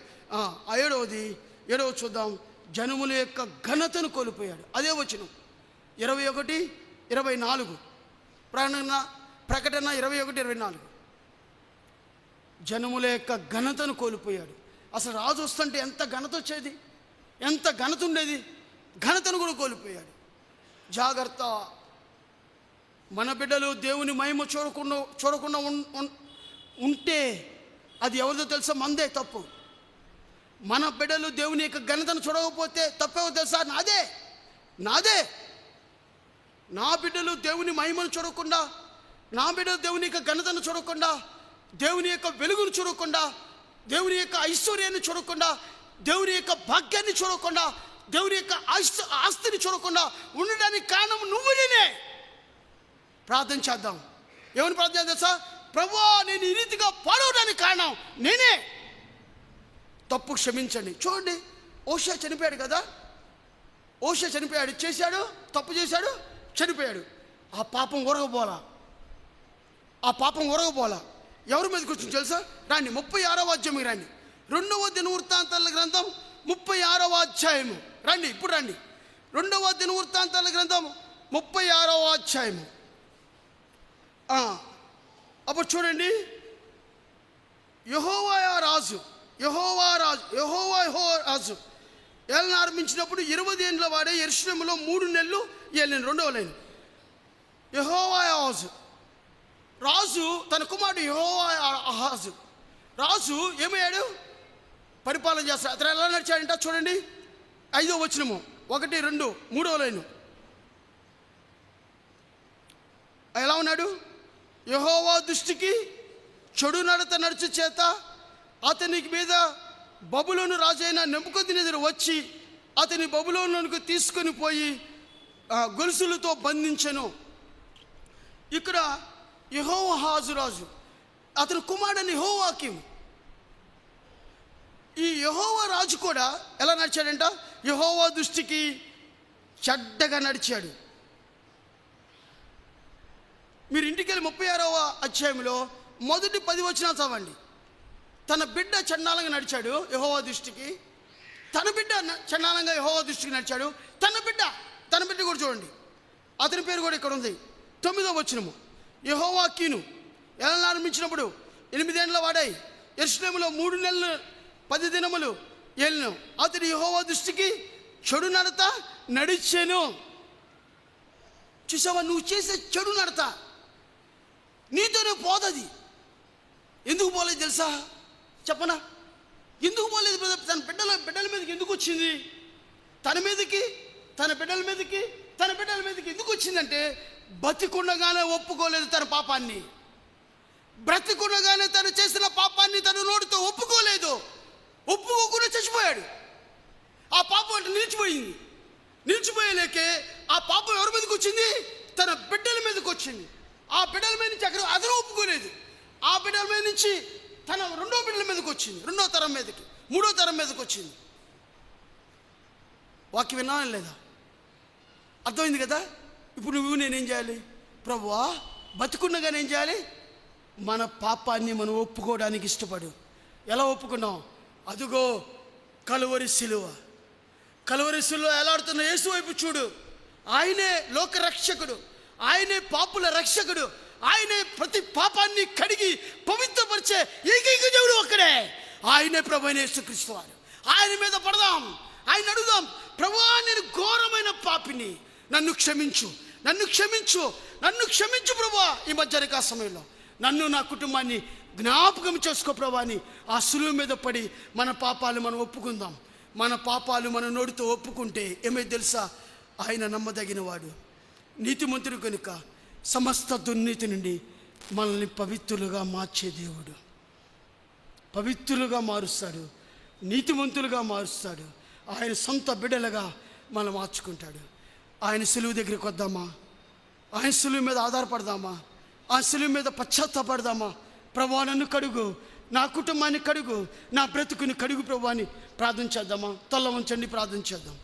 7వ చూద్దాం. జనముల యొక్క ఘనతను కోల్పోయాడు. అదే వచనం 21, 24. ప్రకటన 21, 24. జనముల యొక్క ఘనతను కోల్పోయాడు. అసలు రాజు వస్తుంటే ఎంత ఘనత వచ్చేది, ఎంత ఘనత ఉండేది. ఘనతను కూడా కోల్పోయాడు. జాగ్రత్త. మన బిడ్డలు దేవుని మహిమ చూడకుండా ఉంటే అది ఎవరిదో తెలుసా? మందే తప్పు. మన బిడ్డలు దేవుని యొక్క ఘనతను చూడకపోతే తప్పేవో తెలుసా? నాదే. నా బిడ్డలు దేవుని మహిమను చూడకుండా, నా బిడ్డలు దేవుని యొక్క ఘనతను చూడకుండా, దేవుని యొక్క వెలుగును చూడకుండా, దేవుని యొక్క ఐశ్వర్యాన్ని చూడకుండా, దేవుని యొక్క భాగ్యాన్ని చూడకుండా, దేవుని యొక్క ఆస్తిని చూడకుండా ఉండడానికి కారణం నువ్వు నేనే. ప్రార్థన చేద్దాం. ఏమని ప్రార్థన తెలుసా? ప్రభువా నేను ఈ రీతిగా పాడవడానికి కారణం నేనే, తప్పు క్షమించండి. చూడండి, హోషేయ చనిపోయాడు కదా. హోషేయ చనిపోయాడు, చేశాడు, తప్పు చేశాడు, చనిపోయాడు. ఆ పాపం ఒరగబోలా. ఎవరి మీదకి వచ్చింది తెలుసా? రండి 36వ అధ్యాయం రండి. 2వ దినవృత్తాంతాల గ్రంథం 36వ అధ్యాయము రండి. ఇప్పుడు రండి. 2వ దినవృత్తాంతాల గ్రంథం 36వ అధ్యాయము. అప్పుడు చూడండి, యెహోవా రాజు ఏలన ఆరంభించినప్పుడు 20 ఏండ్ల వాడే యెరూషలేములో 3 నెలలు ఏలిన. 2వ లైన్ యెహోవా రాజు తన కుమారుడు యెహోవాహాజు రాజు ఏమయ్యాడు? పరిపాలన చేస్తాడు. అతను ఎలా నడిచాడంట చూడండి. 5వ వచనము 1, 2, 3వ లైను. ఎలా ఉన్నాడు? యెహోవా దృష్టికి చెడు నడత నడుచు చేత అతనికి మీద బబులోను రాజైన నెబుకద్నెజరు వచ్చి అతని బబులోనుకు తీసుకొని పోయి గొలుసులతో బంధించెను. ఇక్కడ యెహోవాహాజు రాజు, అతని కుమారుడని యెహోవాకీము. ఈ యెహోవా రాజు కూడా ఎలా నడిచాడంట? యెహోవా దృష్టికి చెడ్డగా నడిచాడు. మీరు ఇంటికి వెళ్ళి 36వ అధ్యాయంలో మొదటి 10 వచనాలు చదవండి. తన బిడ్డ చండాలంగా నడిచాడు యెహోవా దృష్టికి, తన బిడ్డ చండాలంగా యెహోవా దృష్టికి నడిచాడు. తన బిడ్డ కూడా చూడండి, అతని పేరు కూడా ఇక్కడ ఉంది. 9వ వచనము, యెహోవాకీను ఎలా ఆరంభించినప్పుడు 8 ఏళ్ళ వాడాయి, యెరూషలేములో 3 నెలలు 10 దినములు ఏళ్ళను. అతడు యెహోవా దృష్టికి చెడు నడత నడిచాను. చూసావా, నువ్వు చేసే చెడు నడత నీతోనే పోతుంది. ఎందుకు పోలేదు తెలుసా? చెప్పనా? ఎందుకు పోలేదు? తన బిడ్డల మీదకి ఎందుకు వచ్చింది? తన బిడ్డల మీదకి ఎందుకు వచ్చిందంటే, బతికుండగానే ఒప్పుకోలేదు తన పాపాన్ని. బ్రతికుండగానే తను చేసిన పాపాన్ని తన నోటితో ఒప్పుకోకుండా చచ్చిపోయాడు. ఆ పాపం అంటే నిలిచిపోయేలేకే ఆ పాపం ఎవరి మీదకి వచ్చింది? తన బిడ్డల మీదకి వచ్చింది. ఆ బిడ్డల మీద నుంచి అక్కడ అతను ఒప్పుకోలేదు. ఆ బిడ్డల మీద నుంచి తన రెండో బిడ్డల మీదకి వచ్చింది, 2వ తరం మీదకి, 3వ తరం మీదకి వచ్చింది. వాక్యం విన్నాను లేదా? అర్థమైంది కదా? ఇప్పుడు నేనేం చేయాలి? ప్రభువా, బతుకున్నగానే ఏం చేయాలి? మన పాపాన్ని మనం ఒప్పుకోవడానికి ఇష్టపడు. ఎలా ఒప్పుకున్నాం? అదుగో కలువరి శిలువ ఎలాడుతున్న యేసు వైపు చూడు. ఆయనే లోక రక్షకుడు, ఆయనే పాపుల రక్షకుడు, ఆయనే ప్రతి పాపాన్ని కడిగి పవిత్రపరిచే ఏకైక దేవుడు ఒక్కడే. ఆయనే ప్రభువైన యేసుక్రీస్తు వారు. ఆయన మీద పడదాం, ఆయన అడుగుదాం, ప్రభువా, నేను ఘోరమైన పాపిని, నన్ను క్షమించు ప్రభువా. ఈ మధ్యాహ్న సమయంలో నన్ను, నా కుటుంబాన్ని జ్ఞాపకం చేసుకో ప్రభువా అని ఆ సులువు మీద పడి మన పాపాలు మనం ఒప్పుకుందాం. మన పాపాలు మన నోటితో ఒప్పుకుంటే ఏమైతే తెలుసా? ఆయన నమ్మదగిన వాడు, నీతిమంతుడు కనుక సమస్త దుర్నీతి నుండి మనల్ని పవిత్రులుగా మార్చే దేవుడు. పవిత్రులుగా మారుస్తాడు, నీతిమంతులుగా మారుస్తాడు. ఆయన సొంత బిడ్డలుగా మనం మార్చుకుంటాడు. ఆయన సులువు దగ్గరికి వద్దామా? ఆయన సులువు మీద ఆధారపడదామా? ఆ సులువు మీద పశ్చాత్తాపడదామా? ప్రభువా, నన్ను కడుగు, నా కుటుంబాన్ని కడుగు, నా బ్రతుకుని కడుగు ప్రభువా అని ప్రార్థన చేద్దామా? తల వంచండి, ప్రార్థన చేద్దాం.